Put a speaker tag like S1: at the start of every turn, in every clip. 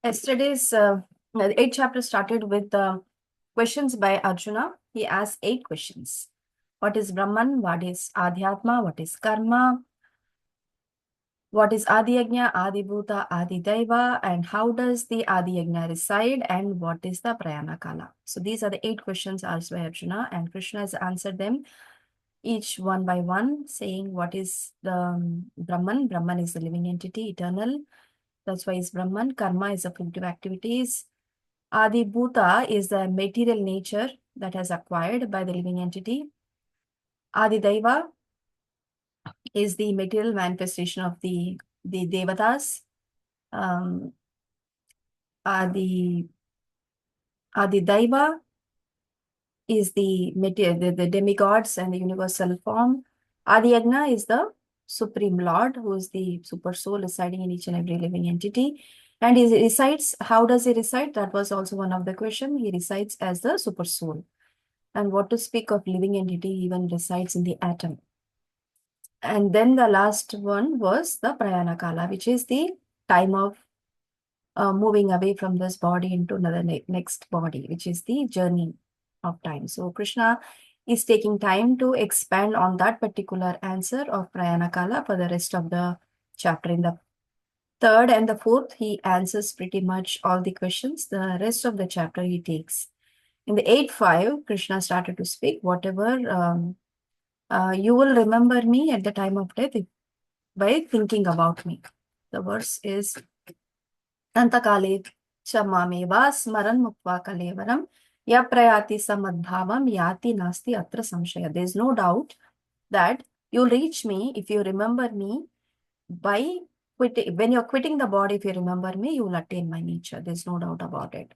S1: Yesterday's the eighth chapter started with questions by Arjuna. He asked 8 questions. What is Brahman? What is Adhyatma? What is Karma? What is Adi Yajna, Adi Bhuta, Adi Daiva? And how does the Adi Yajna reside? And what is the Prayana Kala? So these are the 8 questions asked by Arjuna, and Krishna has answered them each one by one, saying what is the Brahman? Brahman is the living entity, eternal. That's why it's Brahman. Karma is the fruitive activities. Adi Bhuta is the material nature that has acquired by the living entity. Adi Daiva is the material manifestation of the Devatas. Adi Daiva is the material, the demigods and the universal form. Adi Yajna is the Supreme Lord, who is the super soul residing in each and every living entity. And he resides, how does he reside? That was also one of the questions. He resides as the super soul. And what to speak of living entity, even resides in the atom. And then the last one was the Prayana Kala, which is the time of moving away from this body into another next body, which is the journey of time. So Krishna is taking time to expand on that particular answer of Prayana Kala for the rest of the chapter. In the third and the fourth, he answers pretty much all the questions. The rest of the chapter he takes. In the 8.5, Krishna started to speak, whatever you will remember me at the time of death by thinking about me. The verse is Antakale chamameva smaran mukva kalevaram yaprayati samadbhavam yati nasti atra samshaya. There is no doubt that you'll reach me if you remember me by quitting. When you're quitting the body, if you remember me, you will attain my nature. There's no doubt about it.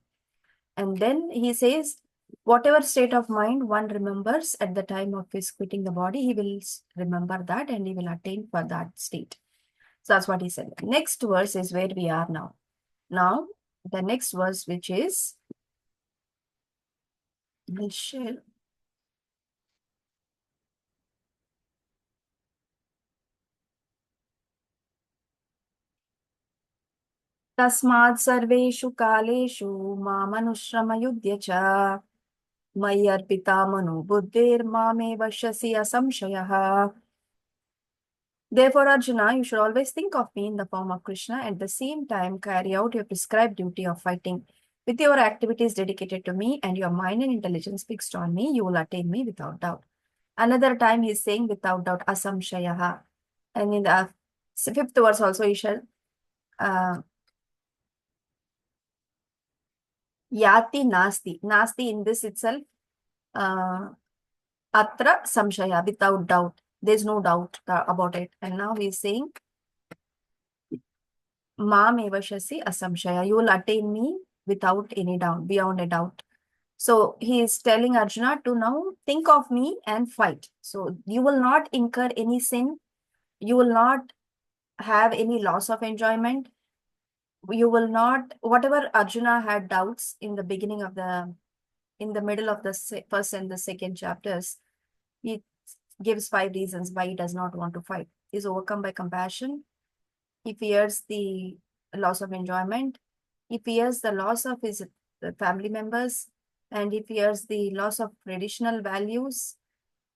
S1: And then he says, whatever state of mind one remembers at the time of his quitting the body, he will remember that and he will attain for that state. So that's what he said. Next verse is where we are now. Now, the next verse, which is, we'll share. Tasmad sarveshu kaleshu mamanushramayudhya cha mayarpita manu buddhir mame vashyasi asamshayah. Therefore, Arjuna, you should always think of me in the form of Krishna. At the same time, carry out your prescribed duty of fighting. With your activities dedicated to me and your mind and intelligence fixed on me, you will attain me without doubt. Another time he is saying without doubt, asamshayaha. And in the fifth verse also he shall, yati nasti. Nasti in this itself, atra samshaya, without doubt. There's no doubt about it. And now he is saying, Mam evashasi asamshaya. You will attain me without any doubt, beyond a doubt. So he is telling Arjuna to now think of me and fight. So you will not incur any sin. You will not have any loss of enjoyment. You will not, whatever Arjuna had doubts in the beginning of in the middle of the first and the second chapters, he gives 5 reasons why he does not want to fight. He is overcome by compassion. He fears the loss of enjoyment. He fears the loss of his family members, and he fears the loss of traditional values.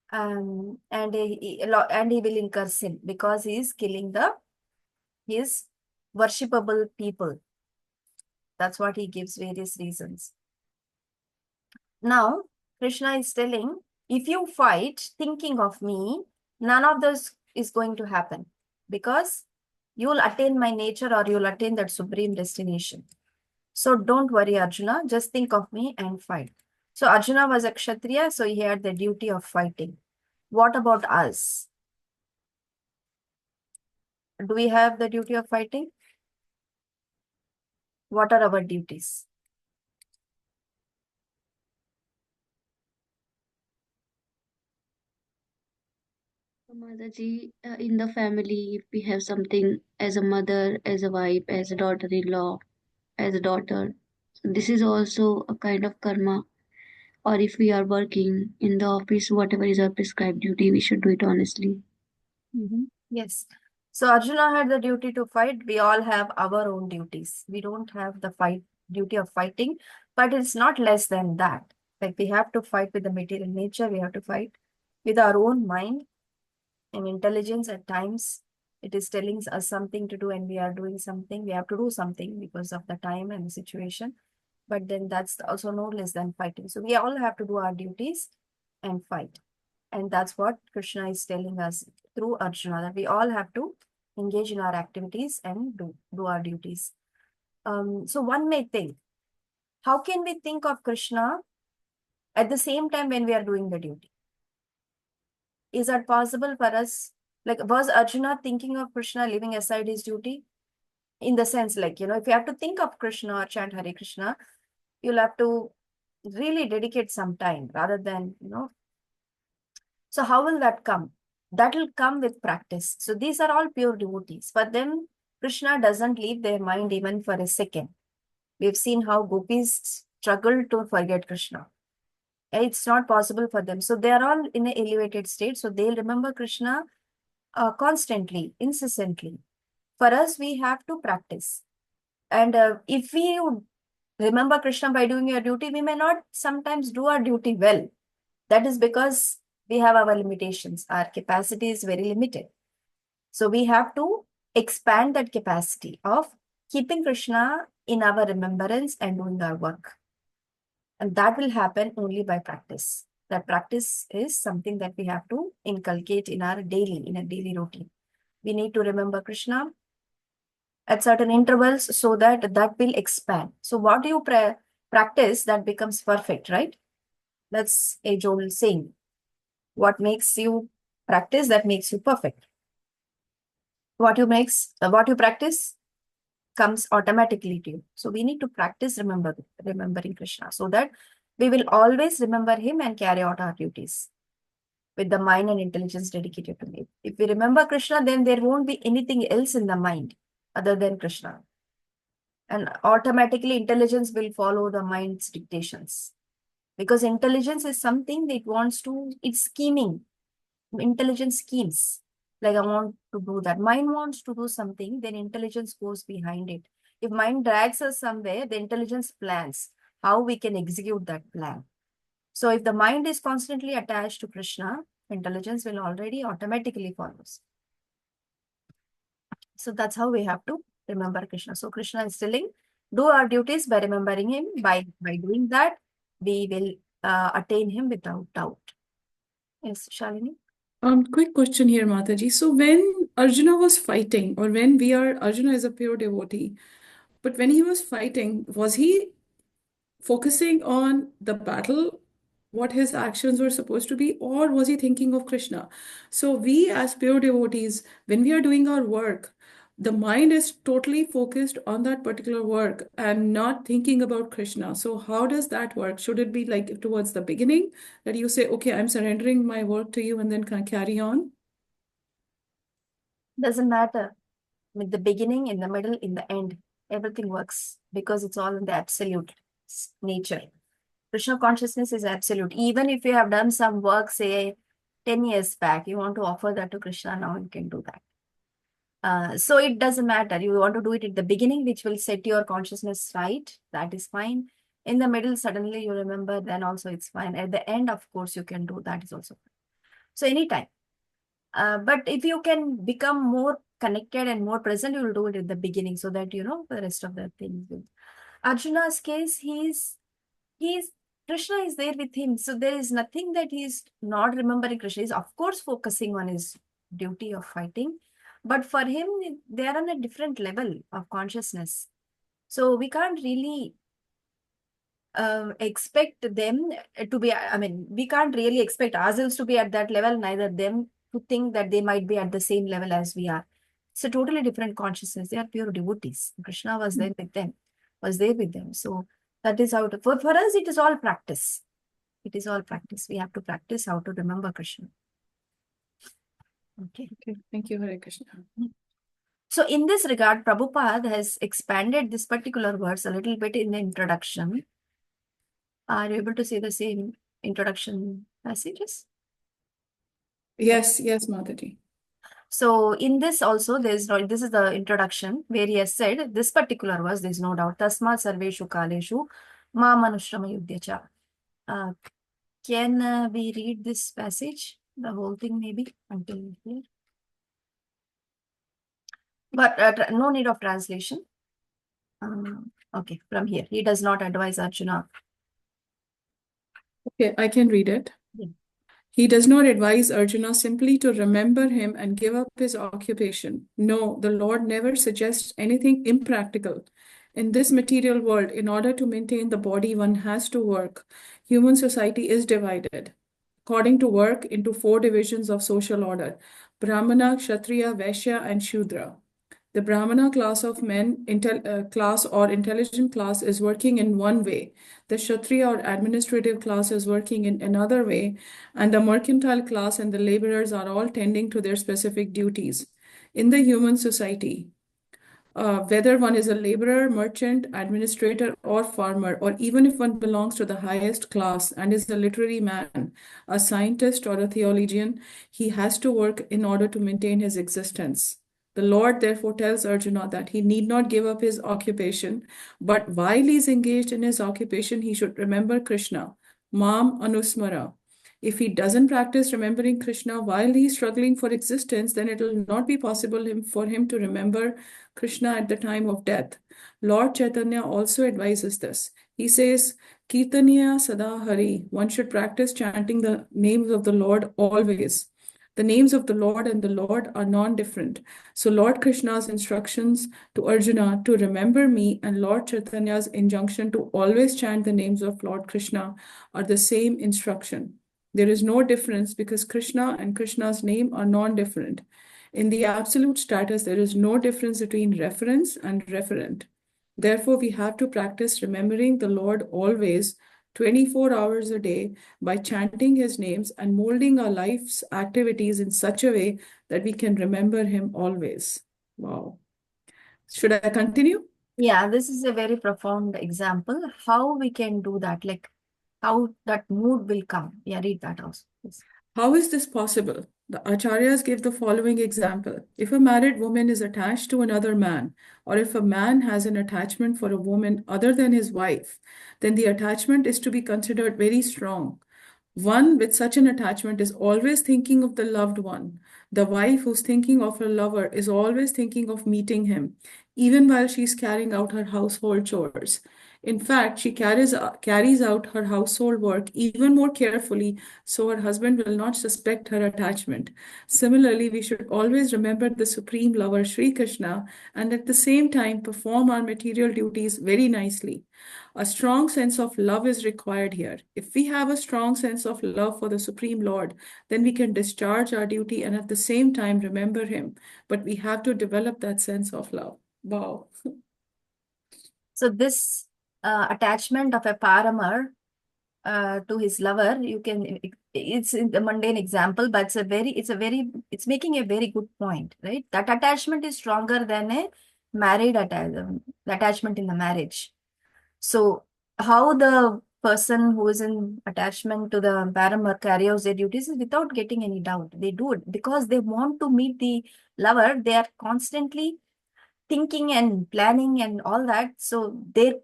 S1: And he will incur sin because he is killing his worshipable people. That's what he gives various reasons. Now, Krishna is telling, if you fight thinking of me, none of this is going to happen because you will attain my nature or you will attain that supreme destination. So don't worry, Arjuna, just think of me and fight. So Arjuna was a Kshatriya, so he had the duty of fighting. What about us? Do we have the duty of fighting? What are our duties?
S2: Mataji, in the family, if we have something as a mother, as a wife, as a daughter-in-law, as a daughter, this is also a kind of karma. Or if we are working in the office, whatever is our prescribed duty, we should do it honestly.
S1: Yes. So Arjuna had the duty to fight. We all have our own duties. We don't have the duty of fighting, but it's not less than that. Like we have to fight with the material nature, we have to fight with our own mind and intelligence at times. It is telling us something to do and we are doing something. We have to do something because of the time and the situation. But then that's also no less than fighting. So we all have to do our duties and fight. And that's what Krishna is telling us through Arjuna, that we all have to engage in our activities and do our duties. So one may think, how can we think of Krishna at the same time when we are doing the duty? Is that possible for us? Like, was Arjuna thinking of Krishna leaving aside his duty? In the sense, like, if you have to think of Krishna or chant Hare Krishna, you'll have to really dedicate some time rather than, So how will that come? That will come with practice. So these are all pure devotees. For them, Krishna doesn't leave their mind even for a second. We've seen how gopis struggle to forget Krishna. It's not possible for them. So they are all in an elevated state. So they'll remember Krishna constantly, incessantly. For us, we have to practice. And if we would remember Krishna by doing your duty, we may not sometimes do our duty well. That is because we have our limitations. Our capacity is very limited. So we have to expand that capacity of keeping Krishna in our remembrance and doing our work. And that will happen only by practice. That practice is something that we have to inculcate in a daily routine. We need to remember Krishna at certain intervals so that that will expand. So what you practice, that becomes perfect, right? That's age-old saying. What makes you practice, that makes you perfect. What you practice comes automatically to you. So we need to practice remembering Krishna so that we will always remember him and carry out our duties with the mind and intelligence dedicated to him. If we remember Krishna, then there won't be anything else in the mind other than Krishna. And automatically intelligence will follow the mind's dictations. Because intelligence is something that it's scheming. Intelligence schemes. Like, I want to do that. Mind wants to do something, then intelligence goes behind it. If mind drags us somewhere, the intelligence plans how we can execute that plan. So if the mind is constantly attached to Krishna, intelligence will already automatically follows. So that's how we have to remember Krishna. So Krishna is telling, do our duties by remembering him. By doing that, we will attain him without doubt. Yes, Shalini?
S3: Quick question here, Mataji. So when Arjuna was fighting, or when Arjuna is a pure devotee, but when he was fighting, was he focusing on the battle, what his actions were supposed to be, or was he thinking of Krishna? So we as pure devotees, when we are doing our work, the mind is totally focused on that particular work and not thinking about Krishna. So how does that work? Should it be like towards the beginning that you say, okay, I'm surrendering my work to you, and then can I carry on?
S1: Doesn't matter. With the beginning, in the middle, in the end, everything works because it's all in the absolute nature. Krishna consciousness is absolute. Even if you have done some work, say 10 years back, you want to offer that to Krishna, now you can do that. So it doesn't matter. You want to do it at the beginning, which will set your consciousness right. That is fine. In the middle, suddenly you remember, then also it's fine. At the end, of course, you can do that is also fine. So anytime. But if you can become more connected and more present, you will do it at the beginning so that the rest of the things will. Arjuna's case, he's Krishna is there with him. So there is nothing that he's not remembering Krishna. He's of course focusing on his duty of fighting. But for him, they are on a different level of consciousness. So we can't really expect them to be, we can't really expect ourselves to be at that level, neither them to think that they might be at the same level as we are. It's a totally different consciousness. They are pure devotees. Krishna was there with them, was there with them. So that is how for us, it is all practice. It is all practice. We have to practice how to remember Krishna. Okay.
S3: Okay, thank you, Hare Krishna.
S1: So in this regard, Prabhupada has expanded this particular verse a little bit in the introduction. Are you able to see the same introduction passages?
S3: Yes, Mataji.
S1: So in this also, this is the introduction where he has said this particular verse, there is no doubt. Tasma sarveshu kaleshu ma manushrama yudhyacha. Can we read this passage? The whole thing maybe until here. But no need of translation. Okay, from here. He does not advise Arjuna.
S3: Okay, I can read it.
S1: Yeah.
S3: He does not advise Arjuna simply to remember him and give up his occupation. No, the Lord never suggests anything impractical. In this material world, in order to maintain the body, one has to work. Human society is divided, according to work, into 4 divisions of social order: Brahmana, Kshatriya, Vaishya, and Shudra. The Brahmana class of men, class or intelligent class, is working in one way. The Kshatriya or administrative class is working in another way, and the mercantile class and the laborers are all tending to their specific duties. In the human society, whether one is a laborer, merchant, administrator, or farmer, or even if one belongs to the highest class and is a literary man, a scientist, or a theologian, he has to work in order to maintain his existence. The Lord therefore tells Arjuna that he need not give up his occupation, but while he is engaged in his occupation, he should remember Krishna, Mam Anusmara. If he doesn't practice remembering Krishna while he's struggling for existence, then it will not be possible for him to remember Krishna at the time of death. Lord Chaitanya also advises this. He says, Kirtaniya Sada Hari. One should practice chanting the names of the Lord always. The names of the Lord and the Lord are non-different. So Lord Krishna's instructions to Arjuna to remember me and Lord Chaitanya's injunction to always chant the names of Lord Krishna are the same instruction. There is no difference because Krishna and Krishna's name are non-different. In the absolute status, there is no difference between reference and referent. Therefore, we have to practice remembering the Lord always, 24 hours a day, by chanting his names and molding our life's activities in such a way that we can remember him always. Wow. Should I continue?
S1: Yeah, this is a very profound example. How we can do that, like how that mood will come. Yeah, read that also. Yes.
S3: How is this possible? The Acharyas give the following example. If a married woman is attached to another man, or if a man has an attachment for a woman other than his wife, then the attachment is to be considered very strong. One with such an attachment is always thinking of the loved one. The wife who's thinking of her lover is always thinking of meeting him, even while she's carrying out her household chores. In fact, she carries out her household work even more carefully so her husband will not suspect her attachment. Similarly, we should always remember the supreme lover, Sri Krishna, and at the same time perform our material duties very nicely. A strong sense of love is required here. If we have a strong sense of love for the Supreme Lord, then we can discharge our duty and at the same time remember Him. But we have to develop that sense of love. Wow.
S1: So this attachment of a paramar to his lover, you can, it's in the mundane example, but it's making a very good point, right? That attachment is stronger than a married the attachment in the marriage. So how the person who is in attachment to the paramour carry out their duties is without getting any doubt. They do it because they want to meet the lover. They are constantly thinking and planning and all that. So their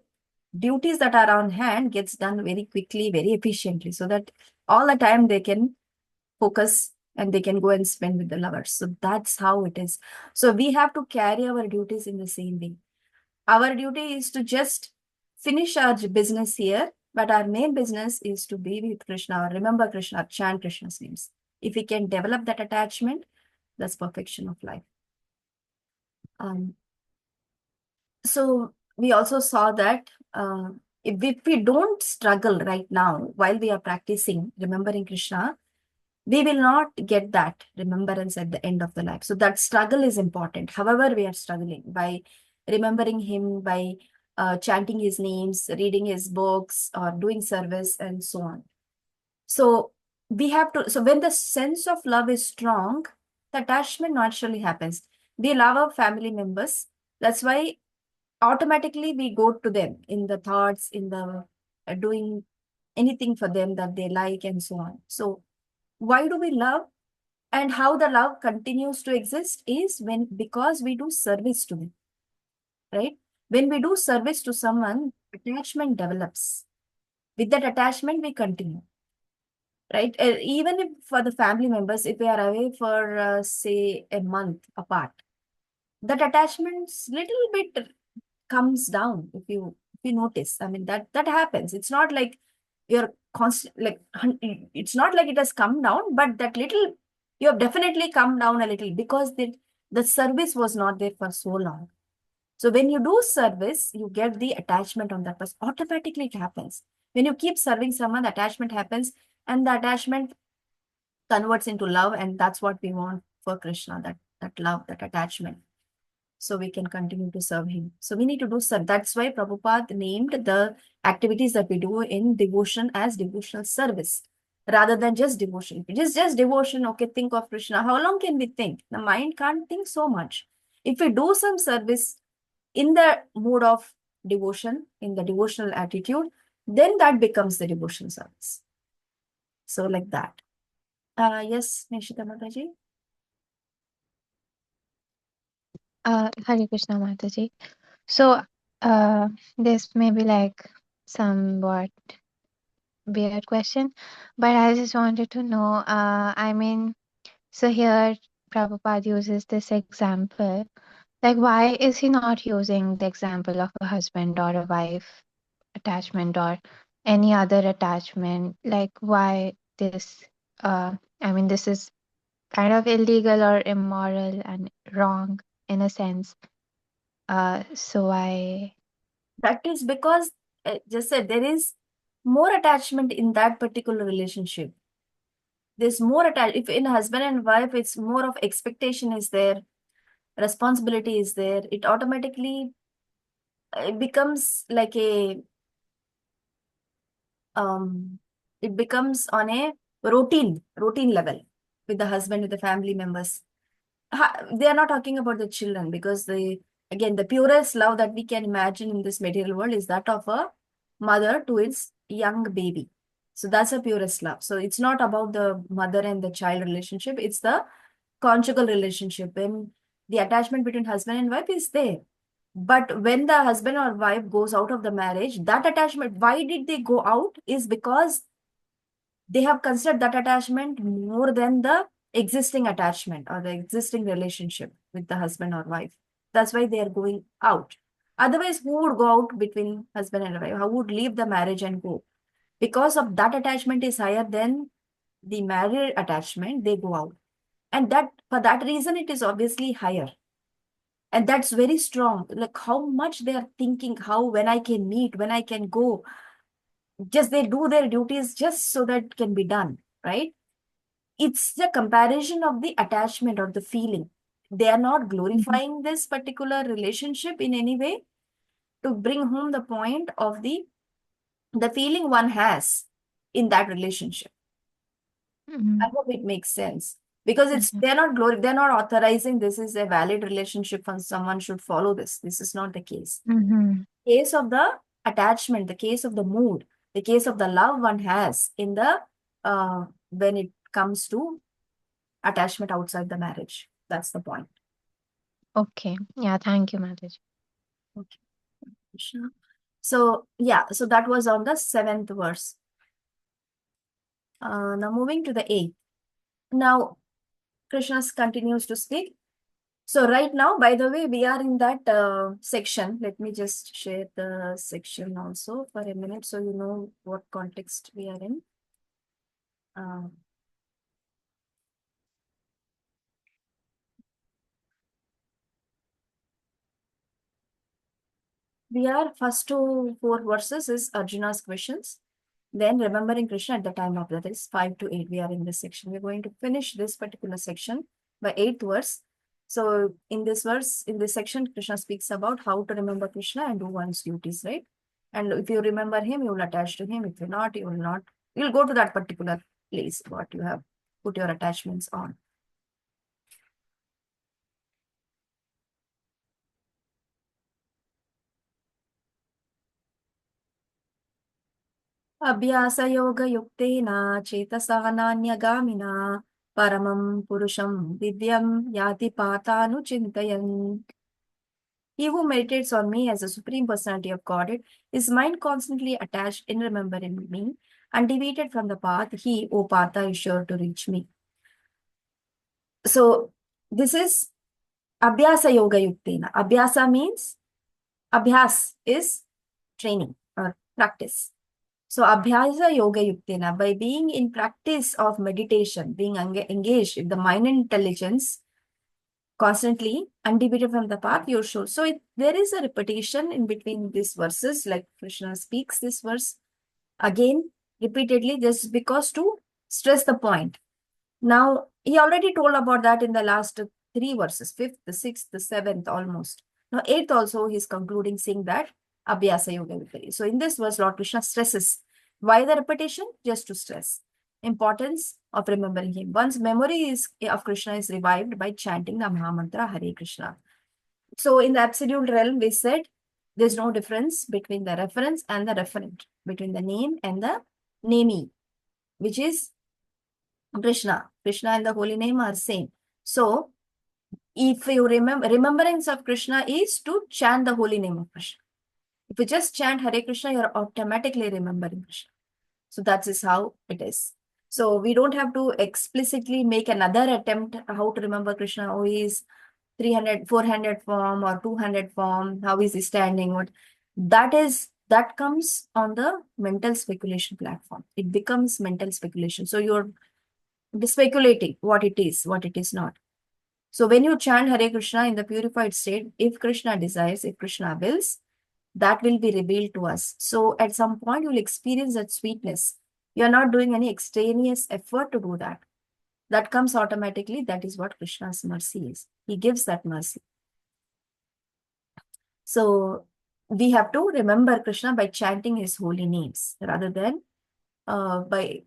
S1: duties that are on hand gets done very quickly, very efficiently, so that all the time they can focus and they can go and spend with the lovers. So that's how it is. So we have to carry our duties in the same way. Our duty is to just finish our business here, but our main business is to be with Krishna or remember Krishna, chant Krishna's names. If we can develop that attachment, that's perfection of life. So we also saw that if we don't struggle right now while we are practicing remembering Krishna, we will not get that remembrance at the end of the life. So that struggle is important. However, we are struggling by remembering him, by chanting his names, reading his books, or doing service, and so on. So we have to, so when the sense of love is strong, the attachment naturally happens. We love our family members. That's why automatically we go to them in the thoughts, in the doing anything for them that they like, and so on. So why do we love? And how the love continues to exist is because we do service to them, right? When we do service to someone, attachment develops. With that attachment, we continue, right? Even if for the family members, if we are away for say a month apart, that attachment's little bit comes down. If you notice, I mean that happens. It's not like you're constant, like it's not like it has come down, but that little, you have definitely come down a little because the service was not there for so long. So when you do service, you get the attachment on that person. Automatically it happens. When you keep serving someone, the attachment happens, and the attachment converts into love, and that's what we want for Krishna, that love, that attachment. So we can continue to serve him. So we need to do serve. That's why Prabhupada named the activities that we do in devotion as devotional service rather than just devotion. If it is just devotion, okay, think of Krishna. How long can we think? The mind can't think so much. If we do some service in the mood of devotion, in the devotional attitude, then that becomes the devotional service. So like that. Yes, Nishita Mataji.
S4: Hare Krishna Mataji. So, this may be like somewhat weird question, but I just wanted to know, I mean, so here Prabhupada uses this example. Like, why is he not using the example of a husband or a wife attachment or any other attachment? Like, why this? I mean, this is kind of illegal or immoral and wrong in a sense. So I.
S1: That is because, just said, there is more attachment in that particular relationship. There's more attach. If in husband and wife, it's more of expectation is there, responsibility is there. It automatically it becomes like um, it becomes on a routine level with the husband, with the family members. They are not talking about the children because again, the purest love that we can imagine in this material world is that of a mother to its young baby. So that's the purest love. So it's not about the mother and the child relationship, it's the conjugal relationship when the attachment between husband and wife is there. But when the husband or wife goes out of the marriage, that attachment, why did they go out, is because they have considered that attachment more than the existing attachment or the existing relationship with the husband or wife. That's why they are going out. Otherwise, who would go out between husband and wife? Who would leave the marriage and go? Because of that attachment is higher than the married attachment, they go out. And that for that reason, it is obviously higher. And that's very strong. Like how much they are thinking, how when I can meet, when I can go, just they do their duties just so that can be done, right? It's the comparison of the attachment or the feeling. They are not glorifying this particular relationship in any way to bring home the point of the feeling one has in that relationship.
S4: Mhm.
S1: I hope it makes sense. Because it's
S4: Okay.
S1: they're not authorizing this is a valid relationship and someone should follow this. This is not the case.
S4: Mm-hmm.
S1: Case of the attachment, the case of the mood, the case of the love one has in the when it comes to attachment outside the marriage. That's the point.
S4: Okay. Yeah, thank you, Mataji.
S1: Okay. Krishna. So yeah, so that was on the 7th verse. Now moving to the 8th. Now Krishna continues to speak. So right now, by the way, we are in that section. Let me just share the section also for a minute so you know what context we are in. We are first 4 verses is Arjuna's questions. Then remembering Krishna at the time of that is 5 to 8. We are in this section. We're going to finish this particular section by 8th verse. So in this verse, in this section, Krishna speaks about how to remember Krishna and do one's duties, right? And if you remember him, you will attach to him. If you're not, you will not. You'll go to that particular place, what you have put your attachments on. अभ्यासयोगयुक्तेन चेतसा नान्यगामिना paramam purusham divyam yati patanu chintayan. He who meditates on me as the Supreme Personality of Godhead, his mind constantly attached in remembering me, and deviated from the path, he, O Partha, is sure to reach me. So, this is Abhyasa Yoga Yuktena. Abhyasa means, Abhyas is training or practice. So, Abhyasa Yoga Yuktena, by being in practice of meditation, being engaged in the mind and intelligence, constantly undeviated from the path, you're sure. So there is a repetition in between these verses, like Krishna speaks this verse again repeatedly, just because to stress the point. Now, he already told about that in the last 3 verses, 5th, the 6th, the 7th, almost. Now, 8th also, he's concluding saying that Abhyasa Yoga Vikari. So in this verse, Lord Krishna stresses. Why the repetition? Just to stress importance of remembering him. One's memory of Krishna is revived by chanting the Mahamantra Hare Krishna. So in the absolute realm, we said there's no difference between the reference and the referent, between the name and the namee, which is Krishna. Krishna and the holy name are same. So if you remembrance of Krishna is to chant the holy name of Krishna. If you just chant Hare Krishna, you're automatically remembering Krishna. So that is how it is. So we don't have to explicitly make another attempt how to remember Krishna. Oh, he is 300, 400 form or 200 form. How is he standing? What that comes on the mental speculation platform. It becomes mental speculation. So you're speculating what it is not. So when you chant Hare Krishna in the purified state, if Krishna desires, if Krishna wills, that will be revealed to us. So at some point, you'll experience that sweetness. You're not doing any extraneous effort to do that. That comes automatically. That is what Krishna's mercy is. He gives that mercy. So we have to remember Krishna by chanting his holy names rather than by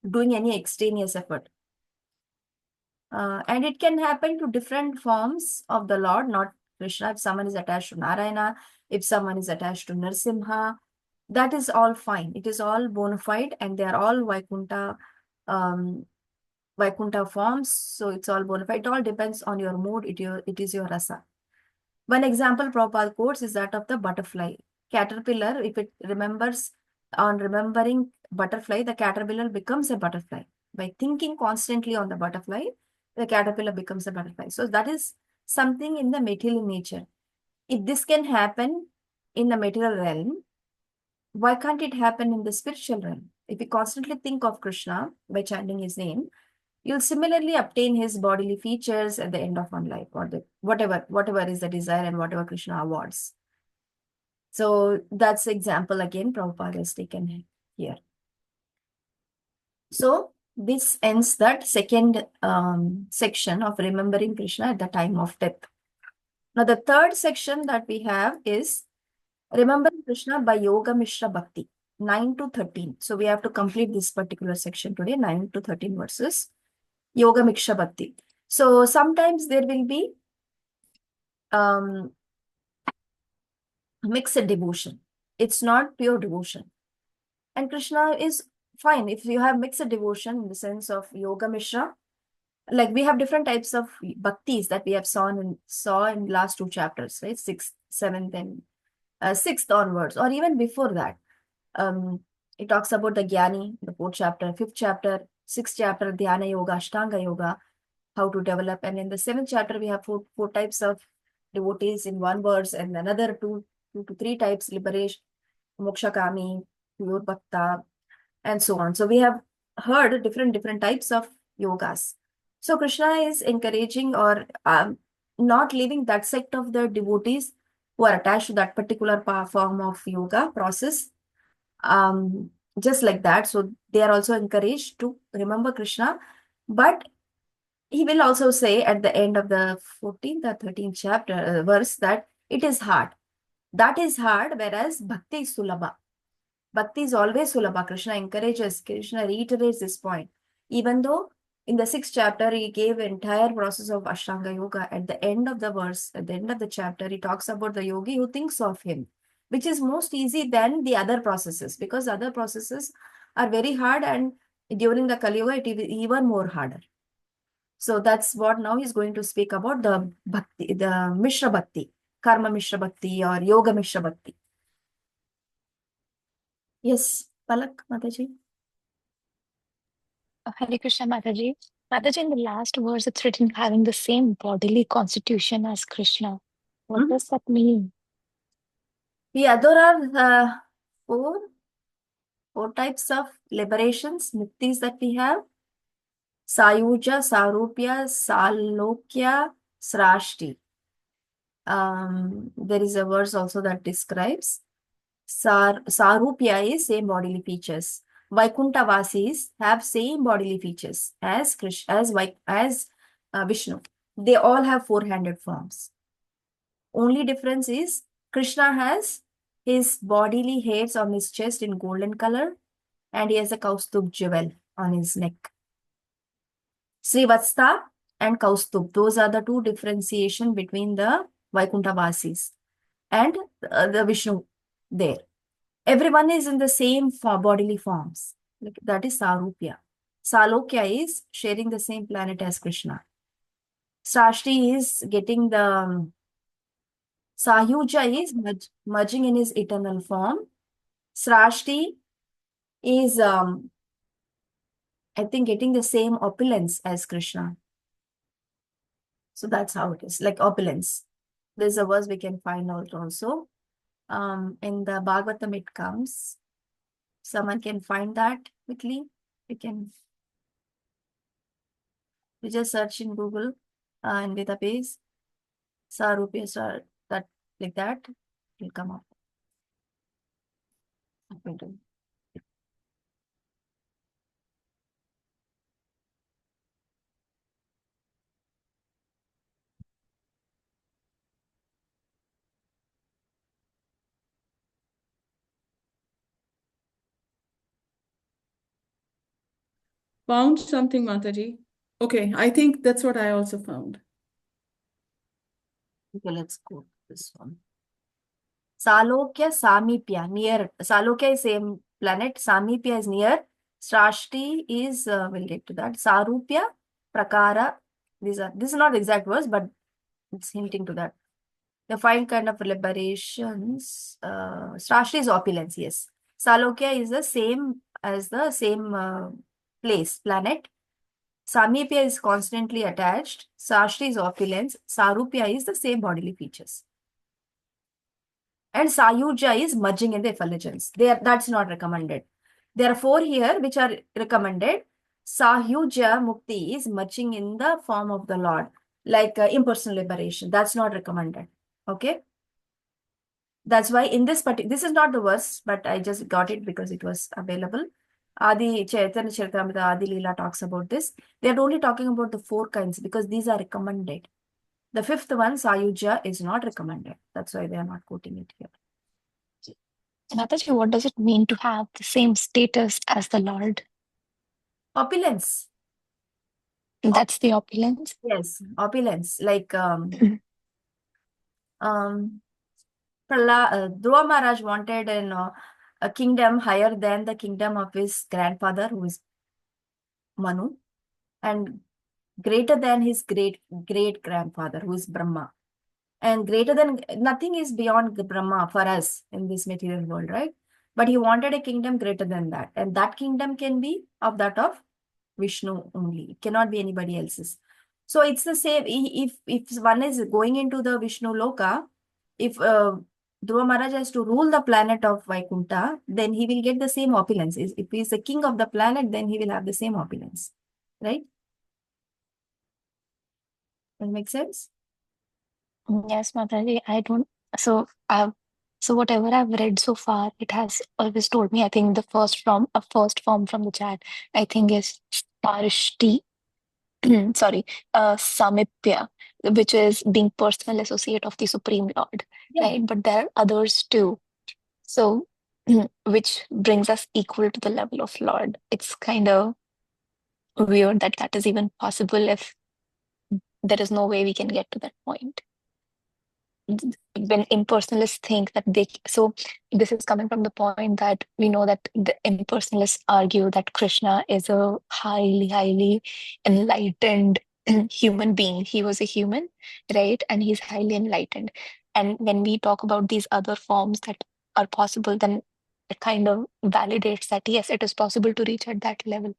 S1: doing any extraneous effort. And it can happen to different forms of the Lord, not Krishna. If someone is attached to Narayana, if someone is attached to Nrsimha, that is all fine. It is all bona fide and they are all Vaikuntha forms. So it's all bona fide. It all depends on your mood. It is your rasa. One example Prabhupada quotes is that of the butterfly. Caterpillar, if it remembers on remembering butterfly, the caterpillar becomes a butterfly. By thinking constantly on the butterfly, the caterpillar becomes a butterfly. So that is something in the material nature. If this can happen in the material realm, why can't it happen in the spiritual realm? If you constantly think of Krishna by chanting his name, you'll similarly obtain his bodily features at the end of one life, or whatever is the desire and whatever Krishna awards. So that's the example again Prabhupada has taken here. So this ends that second section of remembering Krishna at the time of death. Now the third section that we have is remembering Krishna by Yoga Mishra Bhakti, 9 to 13. So we have to complete this particular section today, 9 to 13 verses. Yoga Mishra Bhakti. So sometimes there will be mixed devotion. It's not pure devotion. And Krishna is fine if you have mixed devotion in the sense of Yoga Mishra. Like we have different types of bhaktis that we have saw in last 2 chapters, right? 6th, 7th, and 6th onwards, or even before that. It talks about the Jnani, the 4th chapter, 5th chapter, 6th chapter, Dhyana Yoga, Ashtanga Yoga, how to develop. And in the 7th chapter, we have four types of devotees in one verse, and another 2 to 3 types, liberation, Mokshakami, Pure Bhakta, and so on. So we have heard different types of yogas. So Krishna is encouraging or not leaving that sect of the devotees who are attached to that particular form of yoga process. Just like that. So they are also encouraged to remember Krishna. But he will also say at the end of the 14th or 13th chapter verse that it is hard. That is hard, whereas Bhakti is Sulabha. Bhakti is always Sulabha. Krishna encourages, Krishna reiterates this point. Even though in the 6th chapter, he gave entire process of Ashtanga Yoga. At the end of the verse, at the end of the chapter, he talks about the yogi who thinks of him, which is most easy than the other processes, because other processes are very hard, and during the Kali Yuga, it is even more harder. So that's what now he's going to speak about the Bhakti, the Mishra Bhakti, Karma Mishra Bhakti or Yoga Mishra Bhakti. Yes, Palak, Mataji.
S5: Hare Krishna, Mataji. Mataji, in the last verse, it's written having the same bodily constitution as Krishna. What
S1: Hmm?
S5: does that mean?
S1: Yeah, there are four types of liberations, muktis that we have. Sayuja, Sarupya, Salokya, Srashti. There is a verse also that describes Sarupya is same bodily features. Vaikuntavasis have same bodily features as Vishnu. They all have four-handed forms. Only difference is Krishna has his bodily hairs on his chest in golden color and he has a Kaustubh jewel on his neck. Srivatsta and Kaustubh, those are the two differentiation between the Vaikuntavasis and the Vishnu there. Everyone is in the same bodily forms. That is Sarupya. Salokya is sharing the same planet as Krishna. Sastri is getting the Sahyuja is merging in his eternal form. Srashti is, I think, getting the same opulence as Krishna. So that's how it is, like opulence. There's a verse we can find out also. In the Bhagavatam it comes. Someone can find that quickly. We just search in Google in database. Sarupya star that like that will come up.
S3: Found something, Mataji. Okay, I think that's what I also found.
S1: Okay, let's go to this one. Salokya, Samipya, near. Salokya is same planet. Samipya is near. Srashti is, we'll get to that. Sarupya, Prakara. This is not the exact words, but it's hinting to that. The five kind of liberations. Srashti is opulence, yes. Salokya is the same as the same place, planet. Samipya is constantly attached. Srashti is opulence. Sarupya is the same bodily features. And Sayuja is merging in the effulgence. That's not recommended. There are four here which are recommended. Sahyuja Mukti is merging in the form of the Lord, like impersonal liberation. That's not recommended. Okay. That's why in this this is not the verse, but I just got it because it was available. Adi Chaitanya Charitamrita Adi Leela talks about this. They are only talking about the four kinds because these are recommended. The fifth one, Sayuja, is not recommended. That's why they are not quoting it here.
S5: Mataji, what does it mean to have the same status as the Lord?
S1: Opulence.
S5: That's the opulence?
S1: Yes, opulence. Like Dhruva Maharaj wanted a kingdom higher than the kingdom of his grandfather, who is Manu, and greater than his great grandfather, who is Brahma. And greater than nothing is beyond the Brahma for us in this material world, right? But he wanted a kingdom greater than that. And that kingdom can be of that of Vishnu only. It cannot be anybody else's. So it's the same. If one is going into the Vishnu Loka, if Dhruva Maharaj has to rule the planet of Vaikuntha, then he will get the same opulence. If he is the king of the planet, then he will have the same opulence. Right? Does it make sense?
S5: Yes, Mataji, I don't. So whatever I've read so far, it has always told me. I think the first form from the chat, I think is Parishti. Sorry, Samipya, which is being personal associate of the Supreme Lord,
S1: Yeah.
S5: right? But there are others too. So, which brings us equal to the level of Lord. It's kind of weird that that is even possible if there is no way we can get to that point. When impersonalists think that so this is coming from the point that we know that the impersonalists argue that Krishna is a highly enlightened human being. He was a human, right? And he's highly enlightened. And when we talk about these other forms that are possible, then it kind of validates that yes, it is possible to reach at that level.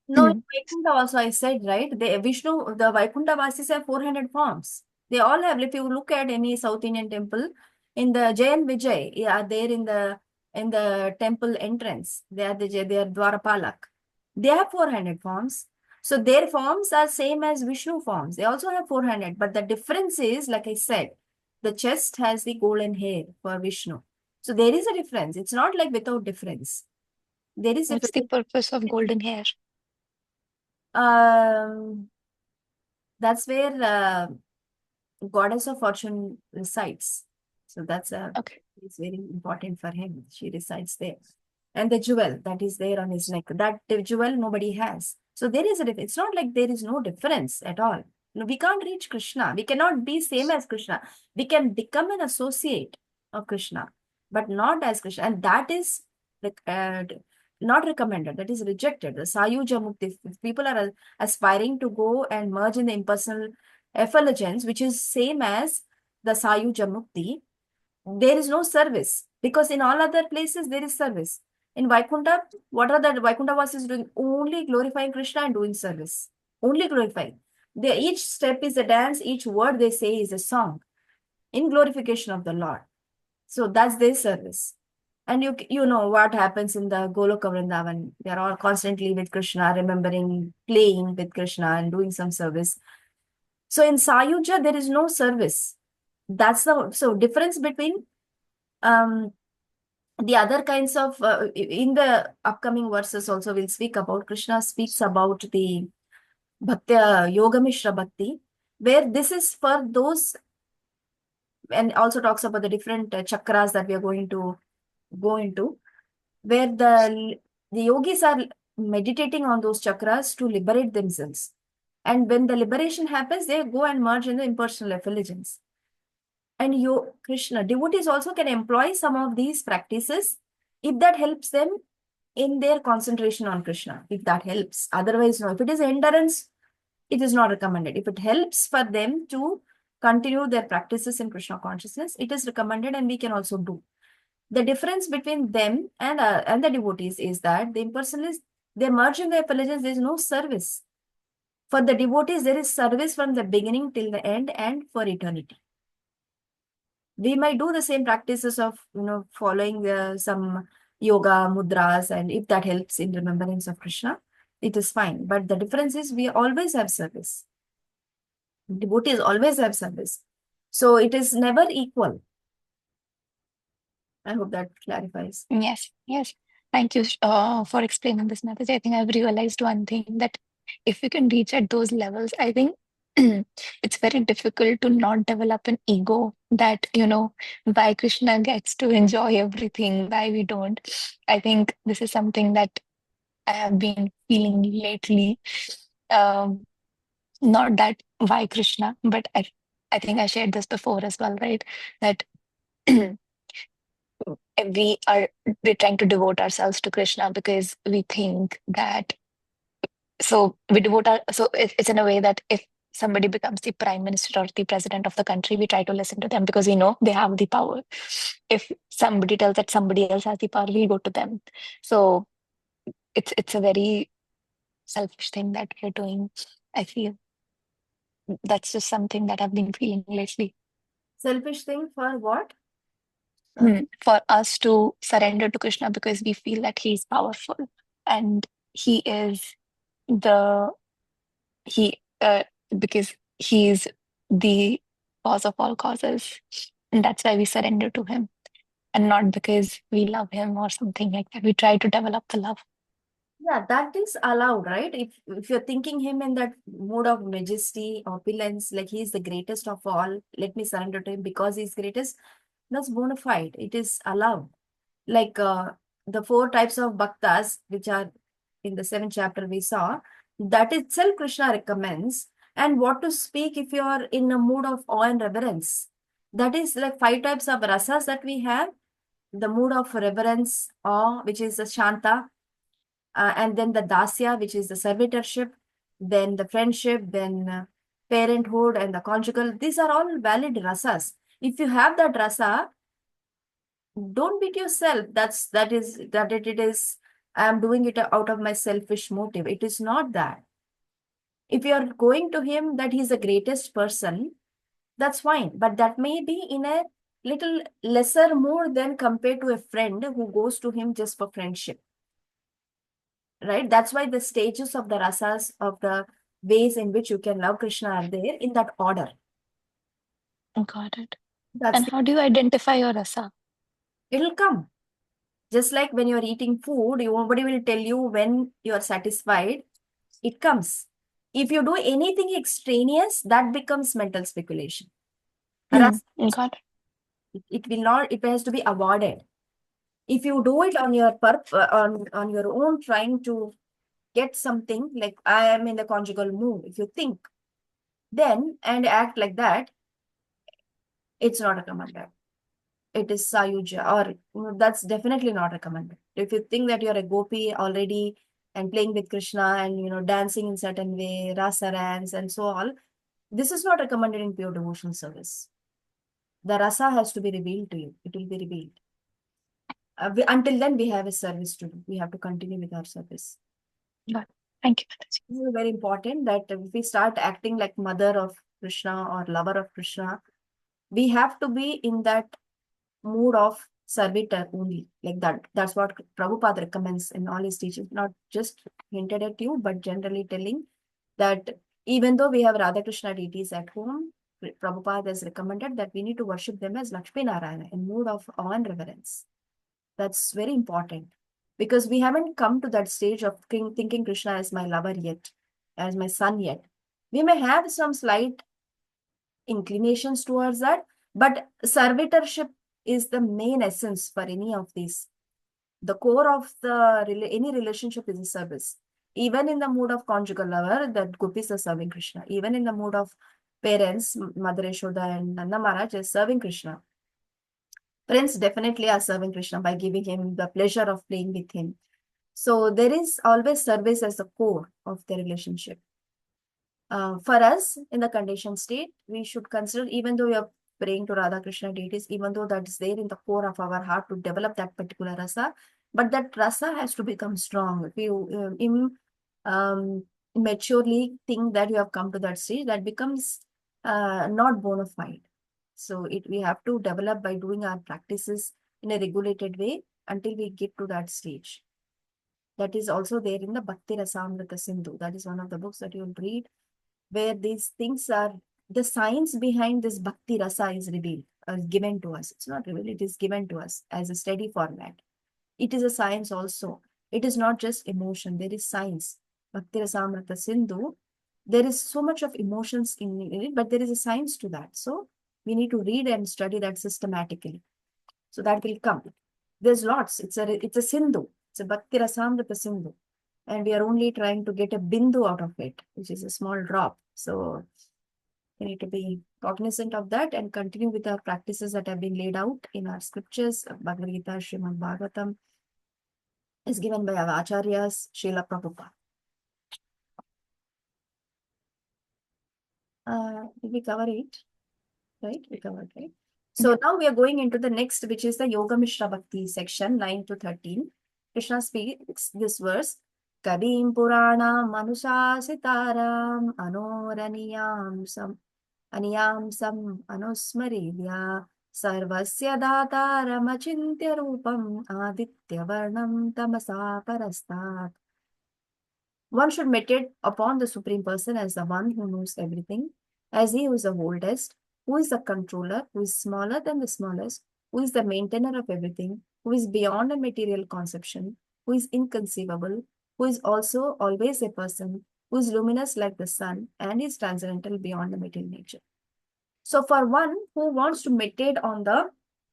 S1: No, in Vaikuntha also I said, right? The Vaikuntha Vasis have 400 forms. They all have, if you look at any South Indian temple, in the Jayan Vijay, yeah, there in the temple entrance, they are Dwarapalak. They have 400 forms. So their forms are same as Vishnu forms. They also have 400. But the difference is, like I said, the chest has the golden hair for Vishnu. So there is a difference. It's not like without difference. There is
S5: What's the
S1: difference.
S5: purpose of golden hair?
S1: That's where goddess of fortune resides. So
S5: Okay.
S1: it's very important for him. She resides there. And the jewel that is there on his neck, that the jewel nobody has. So there is a difference. It's not like there is no difference at all. No, we can't reach Krishna. We cannot be same as Krishna. We can become an associate of Krishna, but not as Krishna. And that is like not recommended. That is rejected. The Sayuja Mukti. If people are aspiring to go and merge in the impersonal effulgence, which is same as the Sayuja Mukti, there is no service, because in all other places there is service. In Vaikuntha, what are the Vaikuntha Vasis doing? Only glorifying Krishna and doing service. Only glorifying. Each step is a dance, each word they say is a song in glorification of the Lord. So that's their service. And you know what happens in the Goloka Vrindavan. They are all constantly with Krishna, remembering, playing with Krishna and doing some service. So in Sayuja, there is no service. That's the difference between the other kinds of in the upcoming verses also we'll speak about. Krishna speaks about the Bhakti Yoga Mishra Bhakti, where this is for those, and also talks about the different chakras that we are going to go into, where the yogis are meditating on those chakras to liberate themselves. And when the liberation happens, they go and merge in the impersonal effulgence. And Krishna devotees also can employ some of these practices if that helps them in their concentration on Krishna, if that helps. Otherwise, no. If it is endurance, it is not recommended. If it helps for them to continue their practices in Krishna consciousness, it is recommended, and we can also do. The difference between them and the devotees is that the impersonalists, they merge in the effulgence, there is no service. For the devotees, there is service from the beginning till the end and for eternity. We might do the same practices of, following some yoga mudras, and if that helps in remembrance of Krishna, it is fine. But the difference is we always have service. Devotees always have service. So it is never equal. I hope that clarifies.
S5: Yes, yes. Thank you for explaining this, Mataji. I think I've realized one thing, that if we can reach at those levels, I think it's very difficult to not develop an ego that, why Krishna gets to enjoy everything, why we don't. I think this is something that I have been feeling lately. Um, Not that why Krishna, but I think I shared this before as well, right? That we're trying to devote ourselves to Krishna because we think that, so we devote our, so it's in a way that if somebody becomes the prime minister or the president of the country, we try to listen to them because we know they have the power. If somebody tells that somebody else has the power, we go to them. So it's a very selfish thing that we're doing. I feel that's just something that I've been feeling lately.
S1: Selfish thing for what? Sorry.
S5: For us to surrender to Krishna because we feel that he's powerful and he is the he because he's the cause of all causes, and that's why we surrender to him, and not because we love him or something like that. We try to develop the love.
S1: Yeah, that is allowed, right? If you're thinking him in that mood of majesty, opulence, like he's the greatest of all, let me surrender to him because he's greatest, that's bona fide. It is allowed. Like the 4 types of bhaktas, which are in the 7th chapter we saw, that itself Krishna recommends. And what to speak if you are in a mood of awe and reverence. That is like 5 types of rasas that we have. The mood of reverence, awe, which is the shanta, and then the dasya, which is the servitorship, then the friendship, then parenthood and the conjugal. These are all valid rasas. If you have that rasa, don't beat yourself. It is, I am doing it out of my selfish motive. It is not that. If you are going to him that he's the greatest person, that's fine. But that may be in a little lesser mood than compared to a friend who goes to him just for friendship. Right? That's why the stages of the rasas, of the ways in which you can love Krishna are there in that order.
S5: Got it.
S1: That's
S5: And how do you identify your rasa?
S1: It'll come. Just like when you're eating food, nobody will tell you when you are satisfied. It comes. If you do anything extraneous, that becomes mental speculation.
S5: Got it.
S1: It will not, it has to be avoided. If you do it on your on your own, trying to get something, like I am in the conjugal mood, if you think then and act like that, it's not recommended. It is sayuja, or that's definitely not recommended. If you think that you're a gopi already and playing with Krishna and dancing in certain way, rasa rams and so on, this is not recommended in pure devotional service. The rasa has to be revealed to you. It will be revealed. Until then, we have a service to do. We have to continue with our service.
S5: Got it. Thank you, Mataji.
S1: This is very important, that if we start acting like mother of Krishna or lover of Krishna, we have to be in that mood of servitor only, like that. That's what Prabhupada recommends in all his teachings, not just hinted at you, but generally telling that even though we have Radha Krishna deities at home, Prabhupada has recommended that we need to worship them as Lakshmi Narayana in mood of awe and reverence. That's very important, because we haven't come to that stage of thinking Krishna as my lover yet, as my son yet. We may have some slight inclinations towards that, but servitorship is the main essence for any of these. The core of any relationship is a service. Even in the mood of conjugal lover, that gopis are serving Krishna. Even in the mood of parents, Mother Yashoda and Nanda Maharaj is serving Krishna. Friends definitely are serving Krishna by giving him the pleasure of playing with him. So there is always service as the core of the relationship. For us, in the conditioned state, we should consider, even though we are praying to Radha Krishna deities, even though that is there in the core of our heart to develop that particular rasa, but that rasa has to become strong. If you maturely think that you have come to that stage, that becomes not bona fide. So we have to develop by doing our practices in a regulated way until we get to that stage. That is also there in the Bhakti Rasamrita Sindhu. That is one of the books that you will read, where these things are, the science behind this Bhakti Rasa is revealed, given to us. It's not revealed, it is given to us as a steady format. It is a science also. It is not just emotion, there is science. Bhakti Rasamrita Sindhu, there is so much of emotions in it, but there is a science to that. So we need to read and study that systematically. So that will come. There's lots. It's a Sindhu. It's a Bhakti Rasamrita Sindhu. And we are only trying to get a bindu out of it, which is a small drop. So we need to be cognizant of that and continue with our practices that have been laid out in our scriptures. Bhagavad Gita, Srimad Bhagavatam is given by our acharyas, Srila Prabhupada. Did we cover it? Right? We covered, right? So now we are going into the next, which is the Yoga Mishra Bhakti section, 9 to 13. Krishna speaks this verse. Kabim Purana Manusasitaram Anoraniyam Sam Anusmaridya Sarvasya Dataram Achintya Rupam Aditya Varnam Tamasa Parastat. One should meditate upon the Supreme Person as the one who knows everything, as he who is the oldest, who is the controller, who is smaller than the smallest, who is the maintainer of everything, who is beyond a material conception, who is inconceivable, who is also always a person, who is luminous like the sun, and is transcendental beyond the material nature. So for one who wants to meditate on the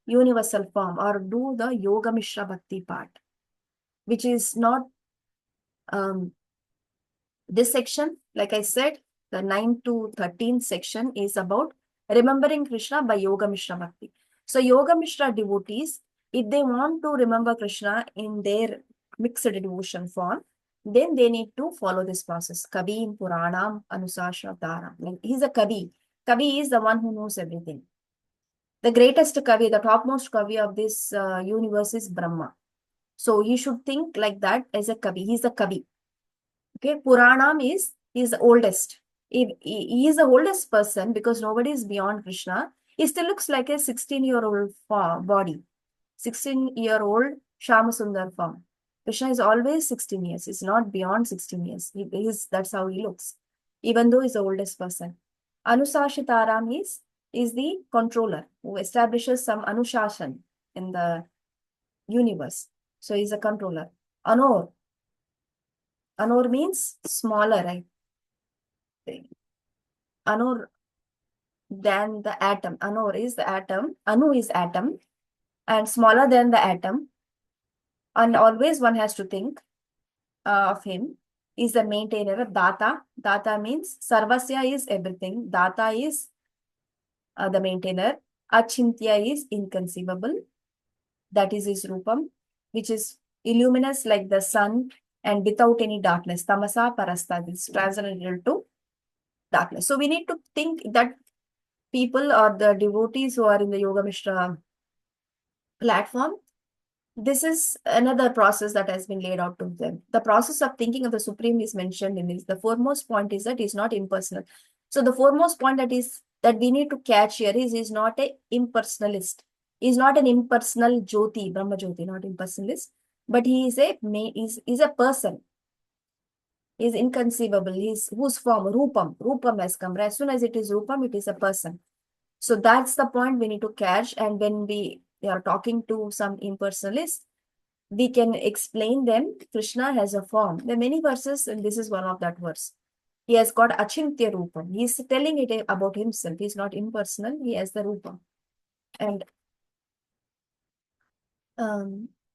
S1: universal form or do the Yoga Mishra Bhakti part, which is not this section, like I said, the 9 to 13 section is about remembering Krishna by Yoga Mishra Bhakti. So Yoga Mishra devotees, if they want to remember Krishna in their mixed devotion form, then they need to follow this process. Kavim Puranam Anusashataram. Like he's a Kavi. Kavi is the one who knows everything. The greatest Kavi, the topmost Kavi of this universe is Brahma. So he should think like that as a Kavi. He's the Kavi. Okay, Puranam is the oldest. He is the oldest person because nobody is beyond Krishna. He still looks like a 16-year-old body. 16-year-old Shamasundar form. Krishna is always 16 years. He's not beyond 16 years. That's how he looks, even though he's the oldest person. Anusashitaram is the controller who establishes some anushashan in the universe. So he's a controller. Anor. Anor means smaller, right? Anor than the atom. Anor is the atom. Anu is atom and smaller than the atom. And always one has to think of him. Is the maintainer. Data. Data means Sarvasya is everything. Data is the maintainer. Achintya is inconceivable. That is his Rupam, which is illuminous like the sun and without any darkness. Tamasa parasta is translated to darkness. So we need to think that people or the devotees who are in the Yoga Mishra platform, this is another process that has been laid out to them. The process of thinking of the Supreme is mentioned in this. The foremost point is that he's not impersonal. So the foremost point that we need to catch here is he's not an impersonalist. He's not an impersonal Jyoti, Brahma Jyoti, not impersonalist, but he is a person. He's inconceivable. Whose form? Rupam. Rupam has come. As soon as it is Rupam, it is a person. So that's the point we need to catch. And when we are talking to some impersonalists, we can explain them. Krishna has a form. There are many verses, and this is one of that verse. He has got Achintya Rupam. He's telling it about himself. He's not impersonal. He has the Rupam. And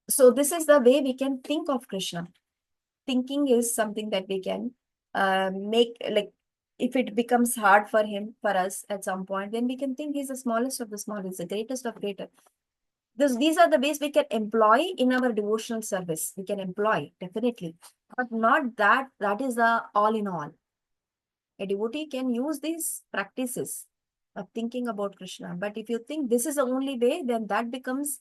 S1: so this is the way we can think of Krishna. Thinking is something that we can make, like, if it becomes hard for us at some point, then we can think he's the smallest of the smallest, the greatest of greater. These are the ways we can employ in our devotional service. We can employ, definitely. But not that is the all in all. A devotee can use these practices of thinking about Krishna. But if you think this is the only way, then that becomes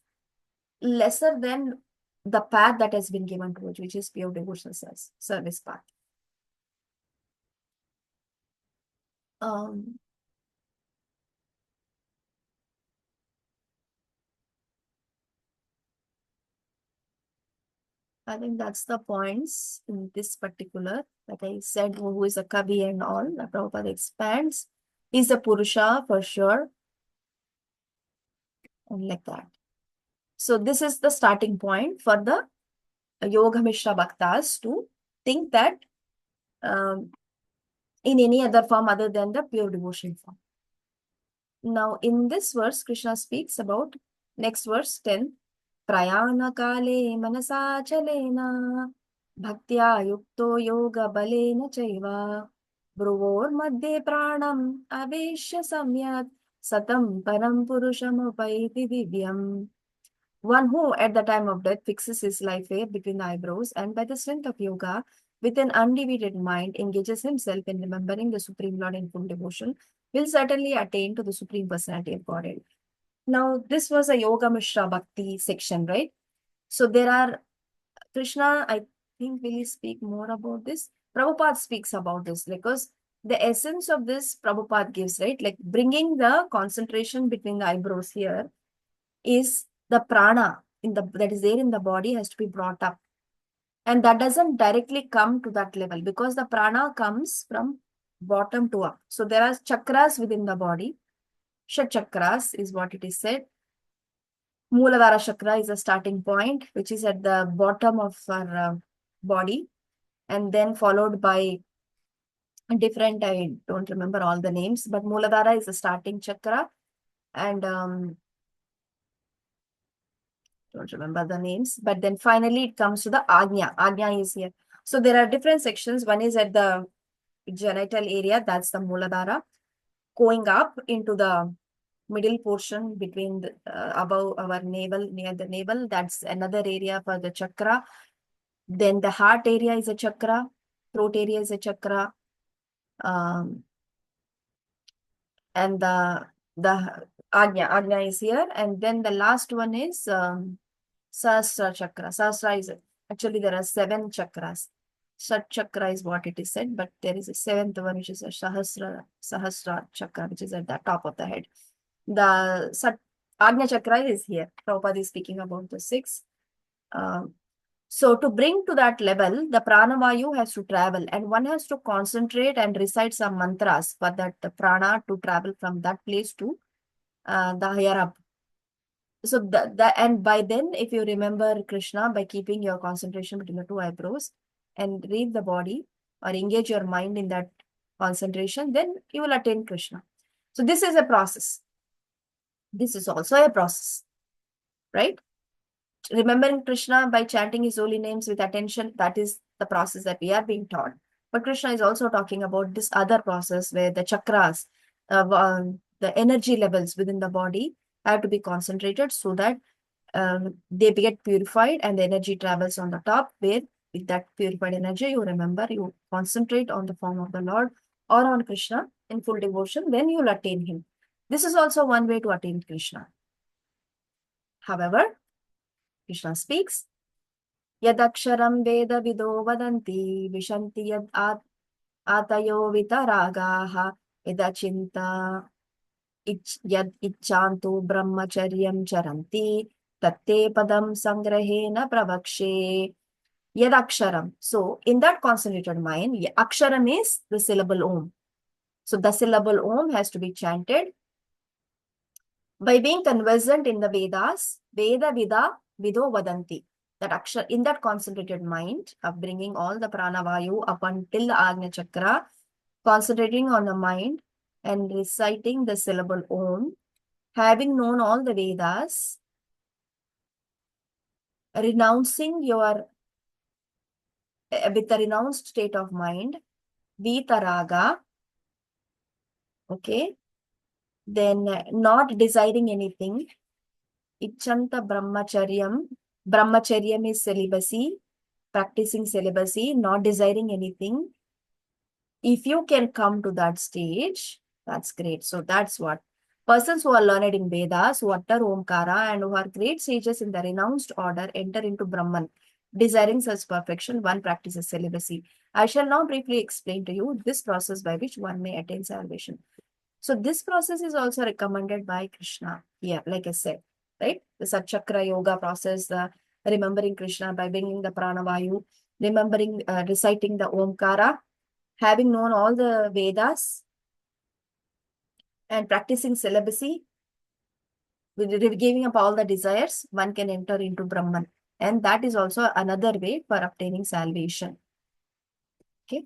S1: lesser than the path that has been given to us, which is pure devotional service path. I think that's the points in this particular, like I said, who is a Kavi and all. The Prabhupada expands. He's a Purusha for sure. And like that. So this is the starting point for the Yoga Mishra Bhaktas to think that in any other form other than the pure devotion form. Now in this verse, Krishna speaks about, next verse 10, Prayana Kale Manasa Chalena Bhaktya Yukto Yoga Balena Chaiva Bruvor Madhye Pranam Aveshya Samyat Satam Param Purusham Upaiti Divyam. One who at the time of death fixes his life hair between the eyebrows and by the strength of yoga, with an undivided mind, engages himself in remembering the Supreme Lord in full devotion, will certainly attain to the Supreme Personality of Godhead. Now, this was a Yoga Mishra Bhakti section, right? So there are, Krishna, I think, will speak more about this. Prabhupada speaks about this because the essence of this Prabhupada gives, right? Like bringing the concentration between the eyebrows here is the prana that is there in the body has to be brought up. And that doesn't directly come to that level because the prana comes from bottom to up. So there are chakras within the body. Shat chakras is what it is said. Mooladhara chakra is the starting point, which is at the bottom of our body, and then followed by different, I don't remember all the names, but Mooladhara is the starting chakra, and don't remember the names, but then finally it comes to the Agnya. Agnya is here. So there are different sections. One is at the genital area, that's the Mooladhara, going up into the middle portion between above our navel, near the navel, that's another area for the chakra. Then the heart area is a chakra, throat area is a chakra, um, and the Agnya is here, and then the last one is Sastra chakra. Sastra is actually there are 7 chakras. Sat chakra is what it is said, but there is a 7th one which is a Sahasra chakra, which is at the top of the head. The Agnya chakra is here. Prabhupada is speaking about the 6. So to bring to that level, the pranavayu has to travel, and one has to concentrate and recite some mantras for that the prana to travel from that place to the higher up. So and by then, if you remember Krishna, by keeping your concentration between the 2 eyebrows and read the body or engage your mind in that concentration, then you will attain Krishna. So this is a process. This is also a process, right? Remembering Krishna by chanting his holy names with attention, that is the process that we are being taught. But Krishna is also talking about this other process where the chakras, the energy levels within the body have to be concentrated so that they get purified and the energy travels on the top, where with that purified energy, you remember, you concentrate on the form of the Lord or on Krishna in full devotion, then you will attain him. This is also one way to attain Krishna. However, Krishna speaks, Yadaksharam Veda Vido Vadanti Vishanti Yad Atayo Vitaragaha Yadachinta Yad Ichantu Brahmacharyam Charanti Tatte Padam Sangrahena Pravakshe Yadaksharam. So, in that concentrated mind, Aksharam is the syllable Om. So, the syllable Om has to be chanted by being conversant in the Vedas, Veda Vida Vido Vadanti. That akshar, in that concentrated mind of bringing all the pranavayu up until the Agnya Chakra, concentrating on the mind and reciting the syllable Om, having known all the Vedas, renouncing your, with a renounced state of mind, Vitaraga, okay, then not desiring anything, Ichanta Brahmacharyam. Brahmacharyam is celibacy, practicing celibacy, not desiring anything. If you can come to that stage, that's great. So that's what persons who are learned in Vedas, who utter Omkara and who are great sages in the renounced order enter into Brahman. Desiring such perfection, one practices celibacy. I shall now briefly explain to you this process by which one may attain salvation. So this process is also recommended by Krishna here, like I said, right? The Satchakra Yoga process, the remembering Krishna by bringing the Pranavayu, remembering, reciting the Omkara, having known all the Vedas, and practicing celibacy, with giving up all the desires, one can enter into Brahman. And that is also another way for obtaining salvation. Okay.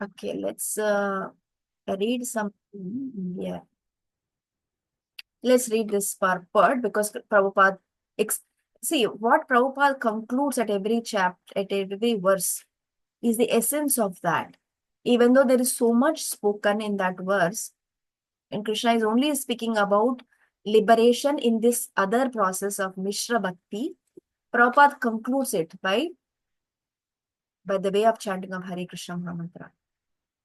S1: Okay, let's read something. Yeah. Let's read this part because Prabhupada, see what Prabhupada concludes at every chapter, at every verse, is the essence of that. Even though there is so much spoken in that verse, and Krishna is only speaking about liberation in this other process of Mishra Bhakti, Prabhupada concludes it by the way of chanting of Hare Krishna Mahamantra.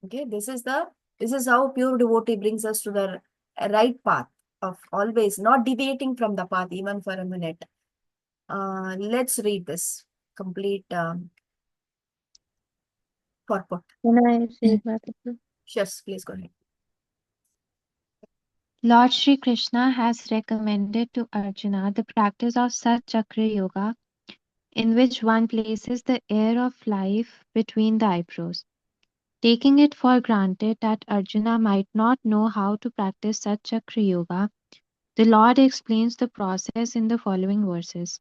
S1: Okay, this is how pure devotee brings us to the right path of always not deviating from the path even for a minute. Let's read this complete purport.
S4: Can I read, Mataji?
S1: Yes, please go ahead.
S4: Lord Shri Krishna has recommended to Arjuna the practice of Sat Chakra Yoga, in which one places the air of life between the eyebrows. Taking it for granted that Arjuna might not know how to practice Sat Chakra Yoga, the Lord explains the process in the following verses.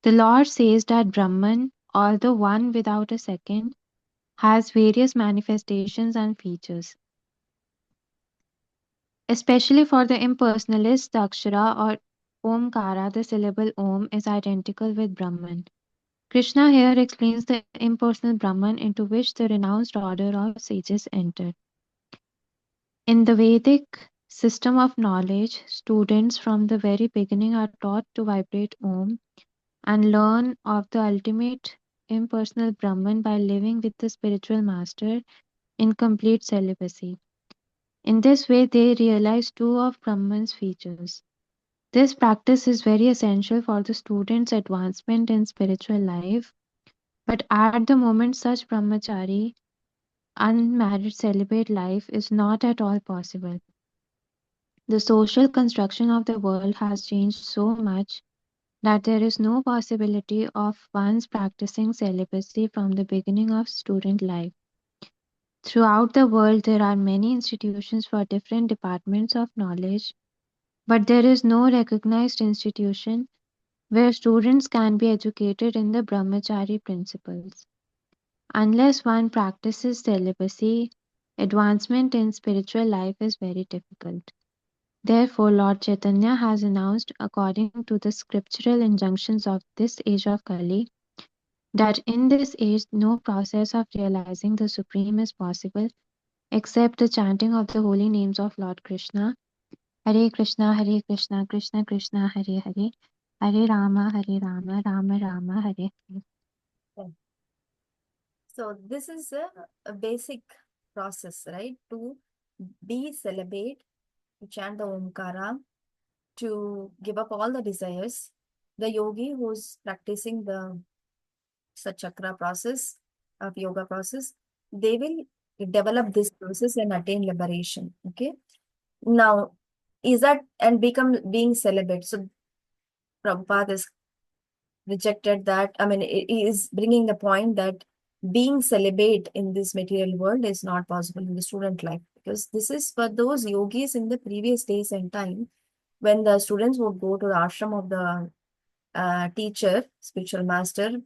S4: The Lord says that Brahman, or the one without a second, has various manifestations and features. Especially for the impersonalist, the Akshara or Omkara, the syllable Om, is identical with Brahman. Krishna here explains the impersonal Brahman into which the renounced order of sages entered. In the Vedic system of knowledge, students from the very beginning are taught to vibrate Om and learn of the ultimate impersonal Brahman by living with the spiritual master in complete celibacy. In this way, they realize two of Brahman's features. This practice is very essential for the student's advancement in spiritual life, but at the moment, such brahmachari, unmarried celibate life is not at all possible. The social construction of the world has changed so much that there is no possibility of one's practicing celibacy from the beginning of student life. Throughout the world, there are many institutions for different departments of knowledge, but there is no recognized institution where students can be educated in the brahmachari principles. Unless one practices celibacy, advancement in spiritual life is very difficult. Therefore, Lord Chaitanya has announced, according to the scriptural injunctions of this age of Kali, that in this age no process of realizing the Supreme is possible except the chanting of the holy names of Lord Krishna. Hare Krishna, Krishna Krishna, Hare Hare, Hare Rama, Rama Rama, Hare Hare.
S1: Okay. So this is a basic process, right? To be celibate, to chant the Omkara, to give up all the desires. The yogi who's practicing the chakra process of yoga process, they will develop this process and attain liberation. Okay. Now, is that and become being celibate? So Prabhupada is rejected that. I mean, he is bringing the point that being celibate in this material world is not possible in the student life, because this is for those yogis in the previous days and time when the students would go to the ashram of the teacher, spiritual master,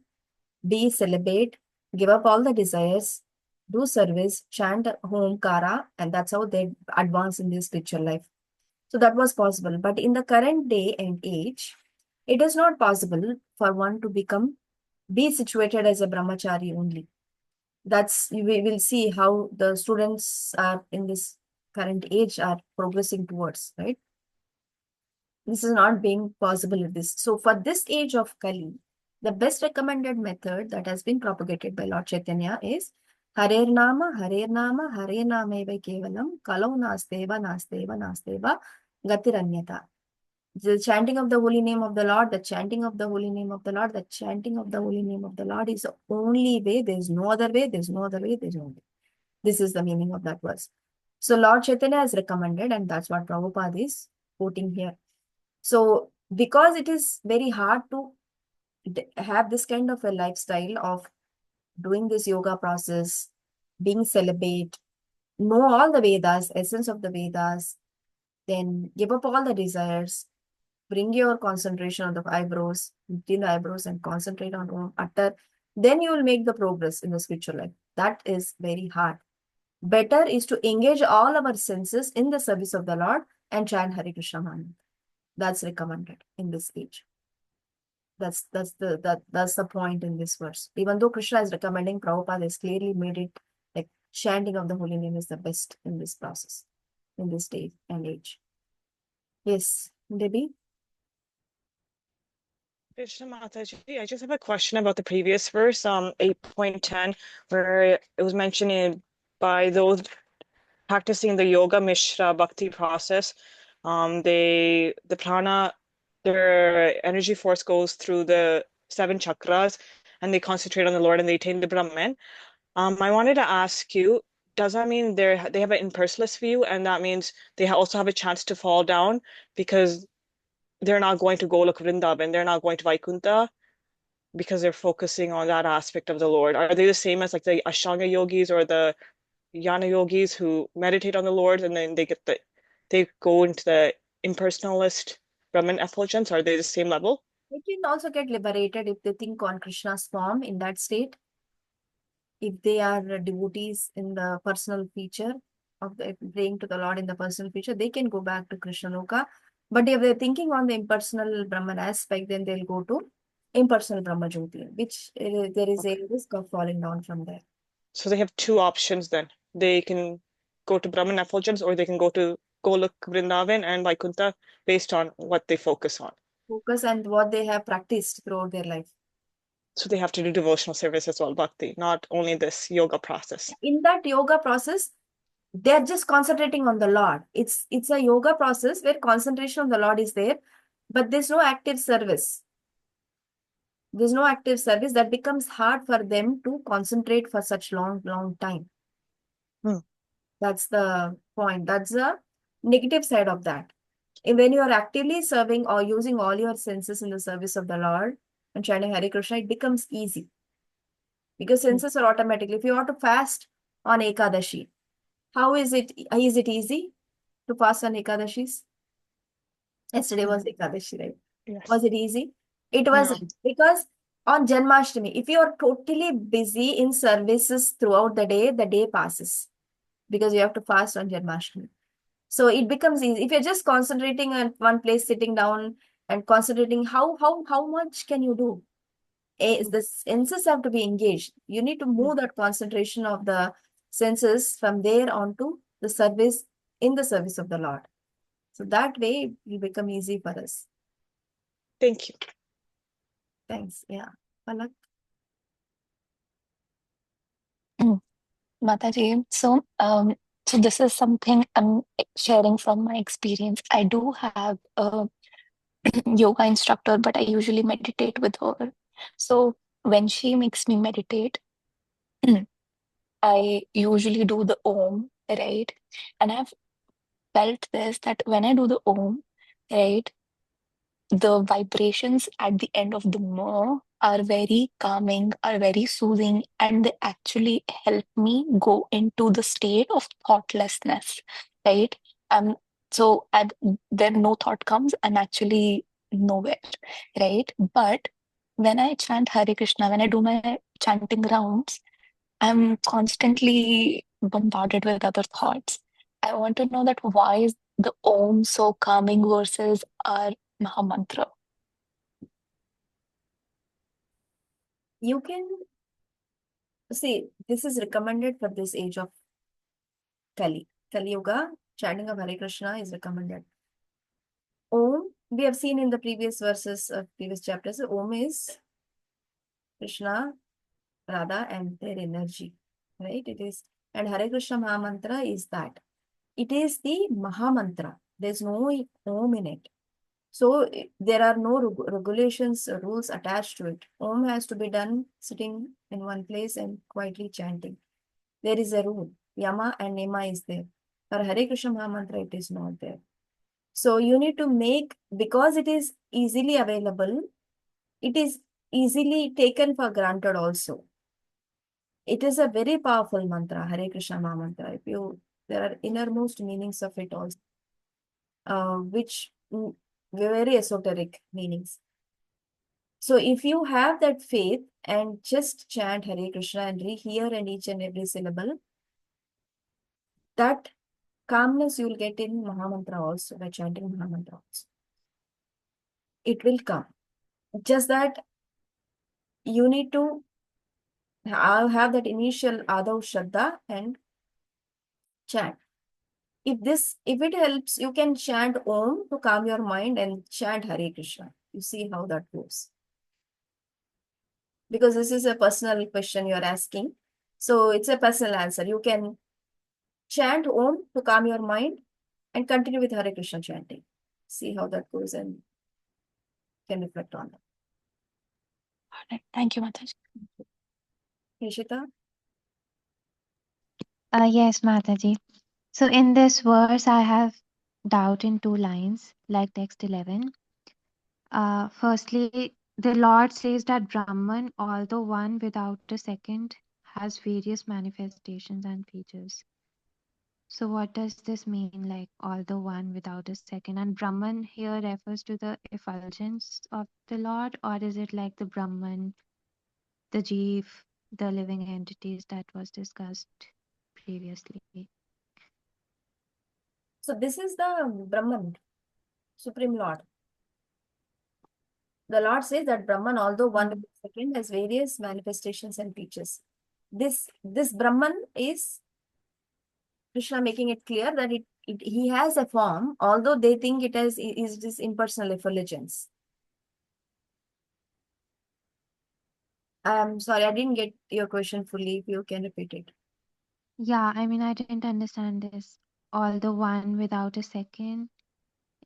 S1: be celibate, give up all the desires, do service, chant home kara, and that's how they advance in their spiritual life. So that was possible. But in the current day and age, it is not possible for one to be situated as a brahmachari only. That's, we will see how the students are in this current age are progressing towards, right? This is not being possible at this. So for this age of Kali, the best recommended method that has been propagated by Lord Chaitanya is Harer Nama, Hare Nameva Kevalam, Kalau Nasteva, Nasteva, Nasteva, Gatiranyata. The chanting of the holy name of the Lord, the chanting of the holy name of the Lord, the chanting of the holy name of the Lord is the only way. There's no other way, there's no other way, there's no way. This is the meaning of that verse. So Lord Chaitanya has recommended, and that's what Prabhupada is quoting here. So because it is very hard to have this kind of a lifestyle of doing this yoga process, being celibate, know all the Vedas, essence of the Vedas, then give up all the desires, bring your concentration on the eyebrows, between the eyebrows and concentrate on utter, then you will make the progress in the spiritual life. That is very hard. Better is to engage all our senses in the service of the Lord and chant Hare Krishna Mantra. That's recommended in this age. That's the point in this verse. Even though Krishna is recommending, Prabhupada has clearly made it like chanting of the holy name is the best in this process, in this day and age. Yes, Debbie?
S6: Krishna Mataji, I just have a question about the previous verse, 8.10, where it was mentioned by those practicing the Yoga Mishra Bhakti process, the prana, their energy force goes through the 7 chakras and they concentrate on the Lord and they attain the Brahman. I wanted to ask you, does that mean they have an impersonalist view, and that means they also have a chance to fall down because they're not going to Golok Vrindavan, they're not going to Vaikuntha because they're focusing on that aspect of the Lord? Are they the same as like the Ashtanga yogis or the Jnana yogis who meditate on the Lord and then they go into the impersonalist Brahman effulgence? Are they the same level?
S1: They can also get liberated if they think on Krishna's form in that state. If they are devotees in the personal feature of the praying to the Lord in the personal feature, they can go back to Krishna Loka. But if they're thinking on the impersonal Brahman aspect, then they'll go to impersonal Brahma Jyoti, which there is a risk of falling down from there.
S6: So they have 2 options then. They can go to Brahman effulgence or they can go to Golok, Vrindavan, and Vaikuntha based on what they focus on.
S1: Focus and what they have practiced throughout their life.
S6: So they have to do devotional service as well, bhakti, not only this yoga process.
S1: In that yoga process, they're just concentrating on the Lord. It's a yoga process where concentration on the Lord is there, but there's no active service. There's no active service. That becomes hard for them to concentrate for such long time. That's the point. That's the negative side of that. And when you are actively serving or using all your senses in the service of the Lord and chanting Hare Krishna, it becomes easy. Because senses are automatically. If you want to fast on Ekadashi, how is it? Is it easy to fast on Ekadashis? Yesterday was Ekadashi, right?
S6: Yes.
S1: Was it easy? It was
S6: No.
S1: because on Janmashtami, if you are totally busy in services throughout the day passes because you have to fast on Janmashtami. So it becomes easy. If you're just concentrating on one place, sitting down and concentrating, how much can you do? The senses have to be engaged. You need to move that concentration of the senses from there on to the service, in the service of the Lord. So that way it will become easy for us.
S6: Thank you.
S1: Thanks. Yeah. Palak.
S5: Mataji, so this is something I'm sharing from my experience. I do have a yoga instructor, but I usually meditate with her. So when she makes me meditate, I usually do the Om, right? And I've felt this that when I do the Om, right, the vibrations at the end of the mo are very calming, are very soothing, and they actually help me go into the state of thoughtlessness, right? Um, so then no thought comes, I'm actually nowhere, right? But when I chant Hare Krishna, when I do my chanting rounds, I'm constantly bombarded with other thoughts. I want to know that why is the Om so calming versus our Mahamantra?
S1: You can see this is recommended for this age of Kali Yuga. Chanting of Hare Krishna is recommended. Om, we have seen in the previous verses of previous chapters, Om is Krishna, Radha, and their energy, right? It is, and Hare Krishna Mahamantra is that. It is the Mahamantra. There's no Om in it. So there are no regulations, rules attached to it. Om has to be done sitting in one place and quietly chanting. There is a rule. Yama and Nema is there. For Hare Krishna Mahamantra, it is not there. So you need to make, because it is easily available, it is easily taken for granted also. It is a very powerful mantra, Hare Krishna Mahamantra. There are innermost meanings of it also, which very esoteric meanings. So if you have that faith and just chant Hare Krishna and rehear and each and every syllable, that calmness you will get in Mahamantra also, by chanting Mahamantra also. It will come. Just that you need to have that initial Adav Shraddha and chant. If it helps, you can chant Om to calm your mind and chant Hare Krishna. You see how that goes. Because this is a personal question you're asking. So it's a personal answer. You can chant Om to calm your mind and continue with Hare Krishna chanting. See how that goes and can reflect on that.
S5: All right. Thank you, Mataji.
S1: Nishita?
S4: Yes, Mataji. So in this verse, I have doubt in two lines, like text 11. Firstly, the Lord says that Brahman, although one without a second, has various manifestations and features. So what does this mean, like although one without a second? And Brahman here refers to the effulgence of the Lord, or is it like the Brahman, the Jeev, the living entities that was discussed previously?
S1: So this is the Brahman, Supreme Lord. The Lord says that Brahman, although one second, has various manifestations and features. This Brahman is Krishna making it clear that he has a form, although they think it is this impersonal effulgence. I'm sorry, I didn't get your question fully. If you can repeat it.
S4: Yeah, I mean, I didn't understand this. Although one without a second,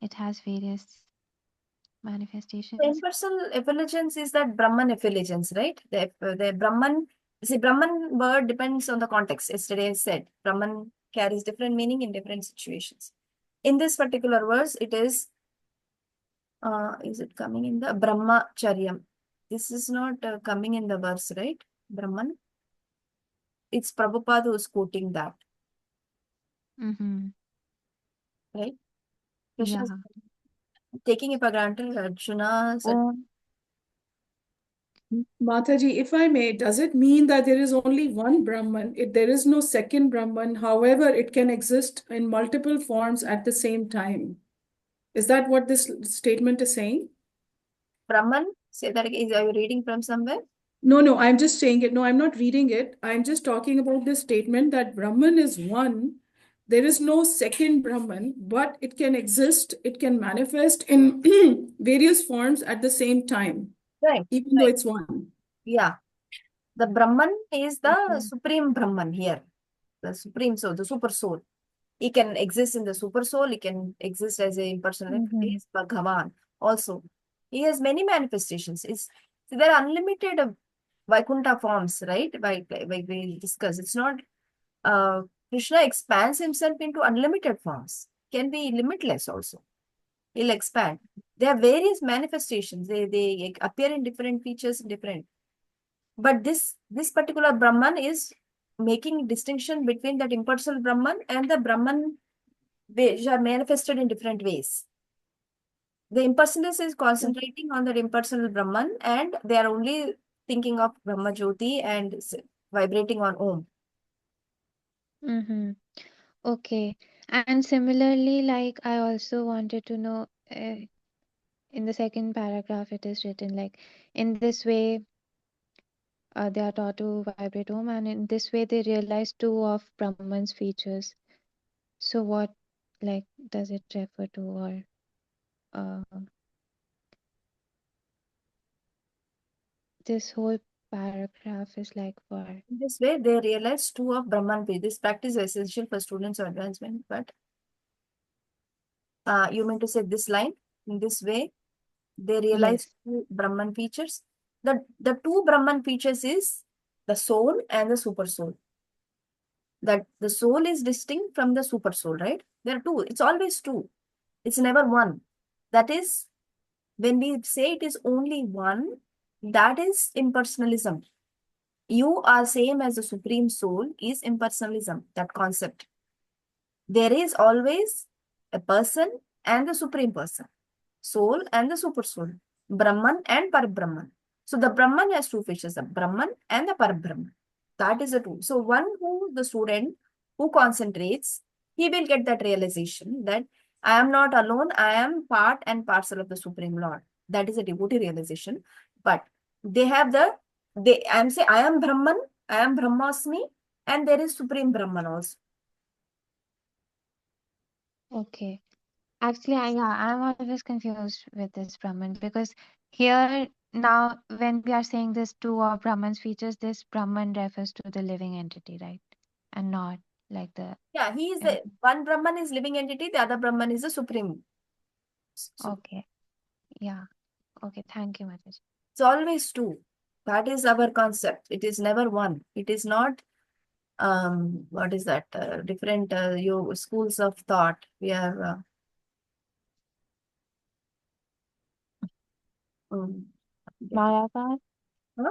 S4: it has various
S1: The
S4: manifestations.
S1: impersonal effulgence is that Brahman effulgence, right? The Brahman, see, Brahman word depends on the context. Yesterday I said Brahman carries different meaning in different situations. In this particular verse, it is it coming in the Brahmacharyam? This is not coming in the verse, right? Brahman. It's Prabhupada who's quoting that,
S4: Mm-hmm.
S1: right? Krishna
S4: Yeah.
S1: is taking it for granted. Arjuna said,
S4: Oh,
S3: Mataji, if I may, does it mean that there is only one Brahman? There is no second Brahman. However, it can exist in multiple forms at the same time. Is that what this statement is saying?
S1: Brahman, say that again. Are you reading from somewhere?
S3: No, I'm just saying it. No, I'm not reading it. I'm just talking about this statement that Brahman is one. There is no second Brahman, but it can exist, it can manifest in various forms at the same time,
S1: Right,
S3: even though
S1: right.
S3: it's one.
S1: Yeah. The Brahman is the
S4: okay.
S1: supreme Brahman here. The supreme soul, the super soul. He can exist in the super soul. He can exist as a impersonal
S4: Mm-hmm.
S1: entity. Bhagavan also. He has many manifestations. So there are unlimited Vaikuntha forms, right? Like we discussed. It's not Krishna expands himself into unlimited forms. Can be limitless also. He'll expand. There are various manifestations. They appear in different features, different. But this particular Brahman is making distinction between that impersonal Brahman and the Brahman which are manifested in different ways. The impersonalist is concentrating on that impersonal Brahman and they are only thinking of Brahma Jyoti and vibrating on Om.
S4: Mm-hmm. Okay. And similarly, like I also wanted to know, in the second paragraph, it is written like, in this way, they are taught to vibrate Om, and in this way, they realize two of Brahman's features. So, what, like, does it refer to, or uh, this whole paragraph is like for?
S1: In this way, they realize two of Brahman. This practice is essential for students' advancement. But you mean to say this line? In this way, they realize
S4: Yes.
S1: two Brahman features. The two Brahman features is the soul and the super soul. That the soul is distinct from the super soul, right? There are two. It's always two. It's never one. That is, when we say it is only one, that is impersonalism. You are same as the supreme soul is impersonalism, that concept. There is always a person and the supreme person, soul and the super soul, Brahman and Parabrahman. So the Brahman has two features, the Brahman and the Parabrahman. That is the two. So one who the student who concentrates, he will get that realization that I am not alone, I am part and parcel of the Supreme Lord. That is a devotee realization. But they have I am say I am Brahman, I am Brahmasmi, and there is Supreme Brahman also.
S4: Okay. Actually, I'm always confused with this Brahman because here now, when we are saying this two of Brahman's features, this Brahman refers to the living entity, right? And not like the.
S1: Yeah, he is
S4: Yeah.
S1: the one Brahman is living entity, the other Brahman is the Supreme. So
S4: Okay. Yeah. Okay. Thank you, Mataji.
S1: it's always two. That is our concept. It is never one. It is not what is that? Different schools of thought. We are um,
S4: Mayavad,
S1: huh?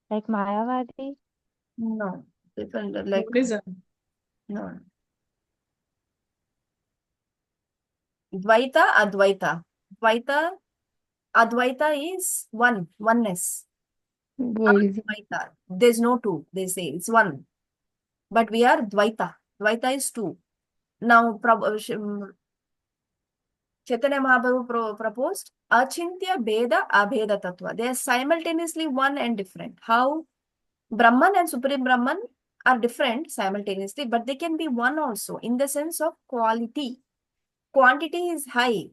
S4: like Mayavadi.
S1: No, different like
S3: Buddhism.
S1: no. Dvaita, Advaita. Dvaita, Advaita is one, oneness.
S5: Buddhism.
S1: Advaita. There's no two, they say. It's one. But we are Dvaita. Dvaita is two. Now, Chaitanya Mahaprabhu proposed Achintya Beda Abheda Tattva. They are simultaneously one and different. How? Brahman and Supreme Brahman are different simultaneously, but they can be one also in the sense of quality. Quantity is high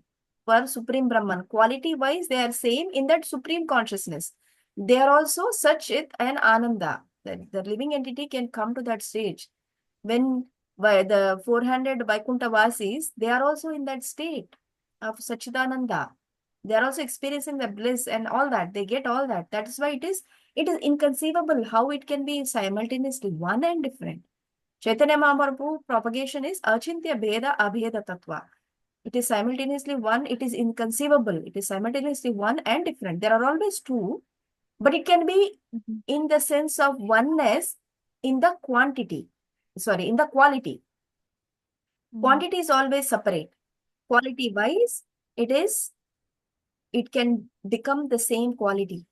S1: for Supreme Brahman. Quality wise, they are same in that Supreme Consciousness. They are also Satchit and Ananda. The living entity can come to that stage. When by the 400 Vaikuntha Vasis, they are also in that state of Satchidananda. They are also experiencing the bliss and all that. They get all that. That is why it is inconceivable how it can be simultaneously one and different. Chaitanya Mahaprabhu propagation is Achintya Bheda Abheda Tattva. It is simultaneously one, it is inconceivable. It is simultaneously one and different. There are always two, but it can be
S4: Mhm.
S1: in the sense of oneness in the quantity. Sorry, in the quality. Quantity is always separate. Quality wise, it can become the same quality.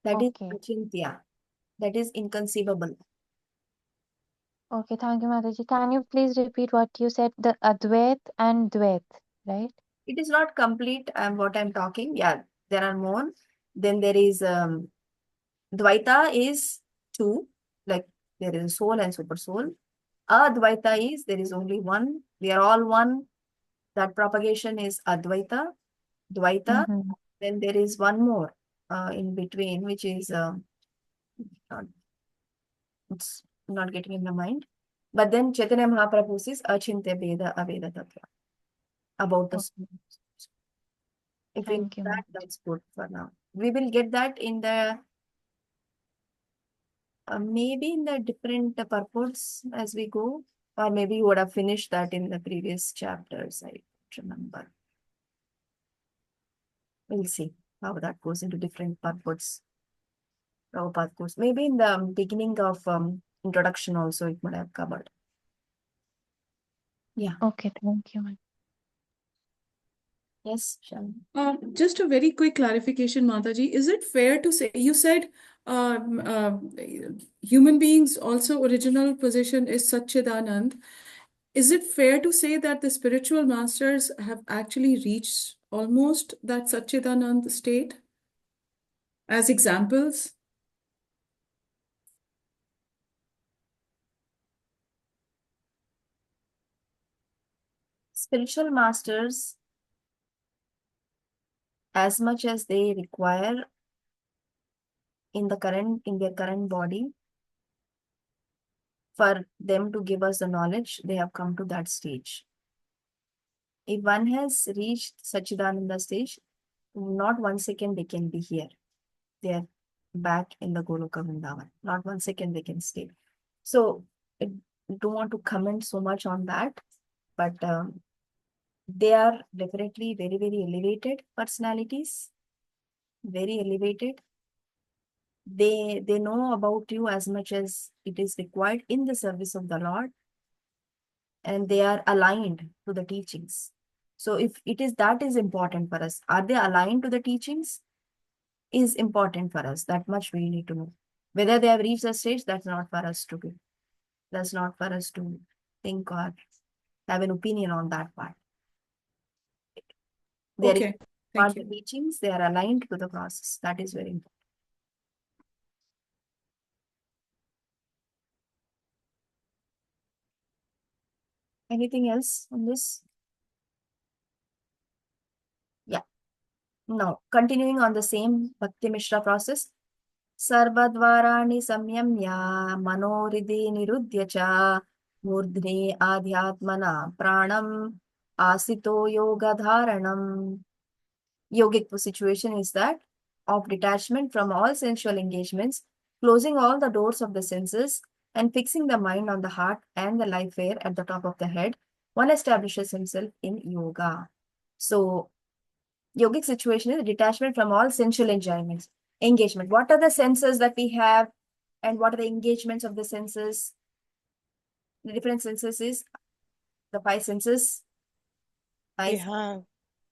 S1: That is
S4: Okay.
S1: Achintya. That is inconceivable.
S4: Okay, thank you, Mataji. Can you please repeat what you said? The Advait and Dvait, right?
S1: It is not complete what I'm talking. Yeah, there are more. Then there is Dvaita is two, like there is soul and super soul. Advaita is there is only one. We are all one. That propagation is Advaita, Dvaita.
S4: Mm-hmm.
S1: Then there is one more in between, which is not, it's not getting in the mind. But then Chaitanya Mahaprabhu says Achintya Veda Aveda Tattva about the soul.
S4: Okay,
S1: If we know
S4: thank you,
S1: that,
S4: Mataji.
S1: that's good for now. We will get that in the maybe in the different purports as we go, or maybe you would have finished that in the previous chapters. I don't remember. We'll see how that goes into different purports. Prabhupada goes. Maybe in the beginning of introduction also it would have covered. Yeah.
S4: Okay, thank you, Mataji.
S1: Yes, Shalini.
S3: Just a very quick clarification, Mataji. Is it fair to say, you said human beings also original position is Satchidanand. Is it fair to say that the spiritual masters have actually reached almost that Satchidanand state as examples?
S1: Spiritual masters, as much as they require in their current body, for them to give us the knowledge, they have come to that stage. If one has reached Satchidananda stage, not 1 second they can be here. They are back in the Goloka Vrindavan. Not 1 second they can stay. So I don't want to comment so much on that, but they are definitely very, very elevated personalities, very elevated. They know about you as much as it is required in the service of the Lord, and they are aligned to the teachings. So if it is that is important for us, are they aligned to the teachings? Is important for us. That much we need to know. Whether they have reached the stage, that's not for us to do. That's not for us to think or have an opinion on that part. They are
S3: Okay,
S1: part
S3: thank
S1: the
S3: you.
S1: teachings, they are aligned to the process. That is very important. Anything else on this? Yeah. Now, continuing on the same Bhakti Mishra process. सर्वद्वाराणि संयम्य मनोहृदि निरुध्य च मूर्ध्नि आध्यात्मना प्राणम आसितो yogadharanam. Yogic situation is that of detachment from all sensual engagements, closing all the doors of the senses, and fixing the mind on the heart and the life air at the top of the head, one establishes himself in yoga. So, yogic situation is detachment from all sensual enjoyments. Engagement. What are the senses that we have, and what are the engagements of the senses? The different senses is the five senses.
S6: We
S1: Eyes.
S6: have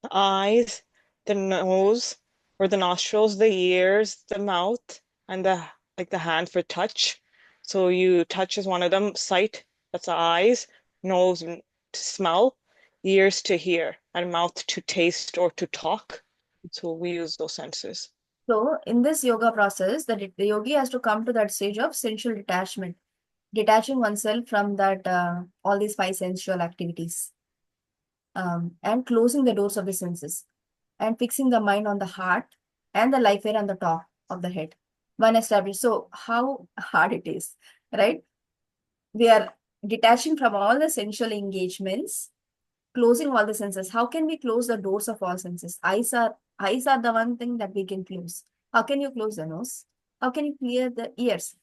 S6: the eyes, the nose, or the nostrils, the ears, the mouth, and the hand for touch. So you touch is one of them. Sight, that's the eyes. Nose to smell, ears to hear, and mouth to taste or to talk. So we use those senses.
S1: So in this yoga process, the yogi has to come to that stage of sensual detachment, detaching oneself from that all these five sensual activities, and closing the doors of the senses, and fixing the mind on the heart and the life air on the top of the head. One established. So how hard it is, right? We are detaching from all the sensual engagements, closing all the senses. How can we close the doors of all senses? Eyes are the one thing that we can close. How can you close the nose? How can you clear the ears?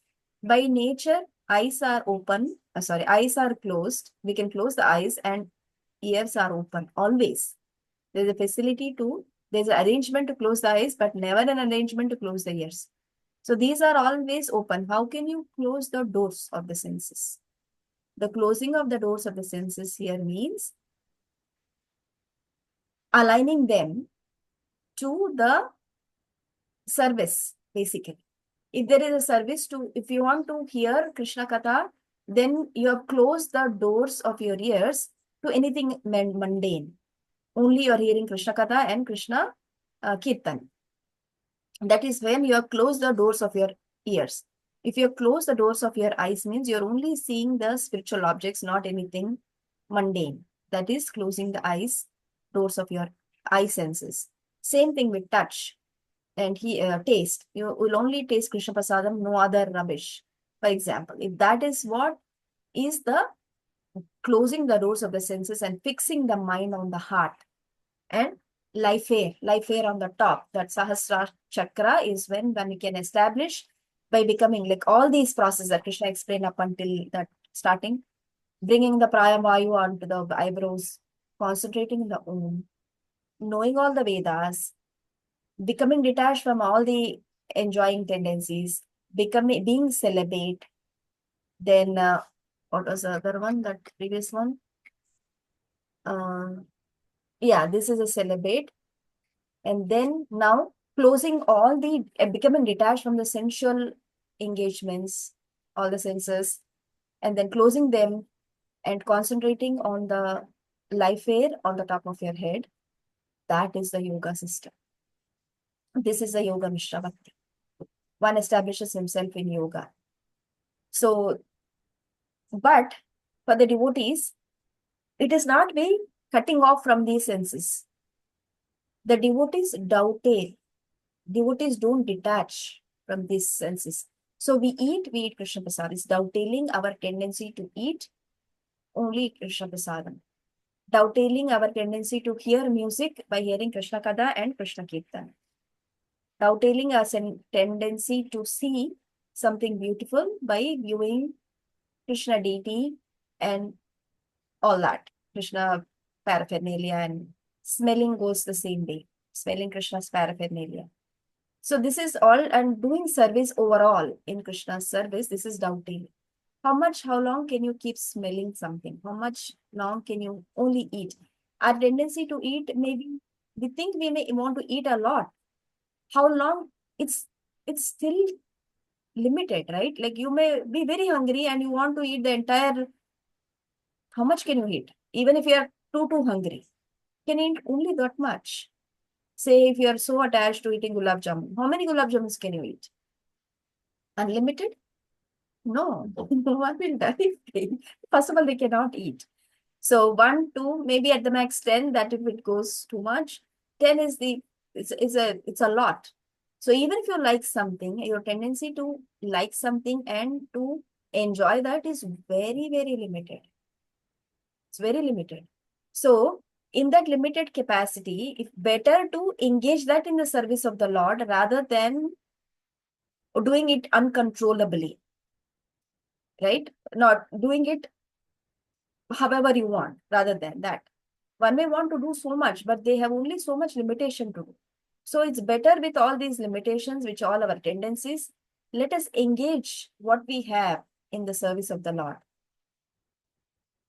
S1: By nature, eyes are open. Eyes are closed. We can close the eyes, and ears are open always. There's a facility to, there's an arrangement to close the eyes, but never an arrangement to close the ears. So these are always open. How can you close the doors of the senses? The closing of the doors of the senses here means aligning them to the service, basically. If there is a service to, if you want to hear Krishna Katha, then you have closed the doors of your ears to anything mundane. Only you are hearing Krishna Katha and Krishna Kirtan. That is when you have closed the doors of your ears. If you close the doors of your eyes, means you're only seeing the spiritual objects, not anything mundane. That is closing the eyes, doors of your eye senses. Same thing with touch and taste. You will only taste Krishna Prasadam, no other rubbish. For example, if that is what is the closing the doors of the senses and fixing the mind on the heart, and life air on the top, that Sahasra chakra is when we can establish by becoming like all these processes that Krishna explained up until that starting, bringing the prayavayu onto the eyebrows, concentrating in the Om, knowing all the Vedas, becoming detached from all the enjoying tendencies, being celibate. Then what was the other one, that previous one? Yeah, this is a celibate. And then now closing all the, becoming detached from the sensual engagements, all the senses, and then closing them and concentrating on the life air on the top of your head. That is the yoga system. This is the yoga Mishra Bhakti. One establishes himself in yoga. So, but for the devotees, it is not be cutting off from these senses. The devotees dovetail. Devotees don't detach from these senses. So we eat Krishna Prasad. It's dovetailing our tendency to eat only Krishna Prasadam. Dovetailing our tendency to hear music by hearing Krishna Katha and Krishna Kirtan. Dovetailing our tendency to see something beautiful by viewing Krishna deity and all that. Krishna paraphernalia, and smelling goes the same way. Smelling Krishna's paraphernalia. So this is all, and doing service overall in Krishna's service, this is dovetailing. How long can you keep smelling something? How much long can you only eat? Our tendency to eat, maybe we think we may want to eat a lot. How long? It's still limited, right? Like you may be very hungry and you want to eat the entire, how much can you eat? Even if you are too hungry, can you eat only that much? Say if you are so attached to eating gulab jamun, how many gulab jamuns can you eat? Unlimited? No, one will die. First of all, they cannot eat. So 1, 2, maybe at the max 10, that if it goes too much, 10 is it's a lot. So even if you like something, your tendency to like something and to enjoy that is very, very limited. It's very limited. So in that limited capacity, it's better to engage that in the service of the Lord rather than doing it uncontrollably, right? Not doing it however you want, rather than that. One may want to do so much, but they have only so much limitation to do. So it's better with all these limitations, which all our tendencies, let us engage what we have in the service of the Lord.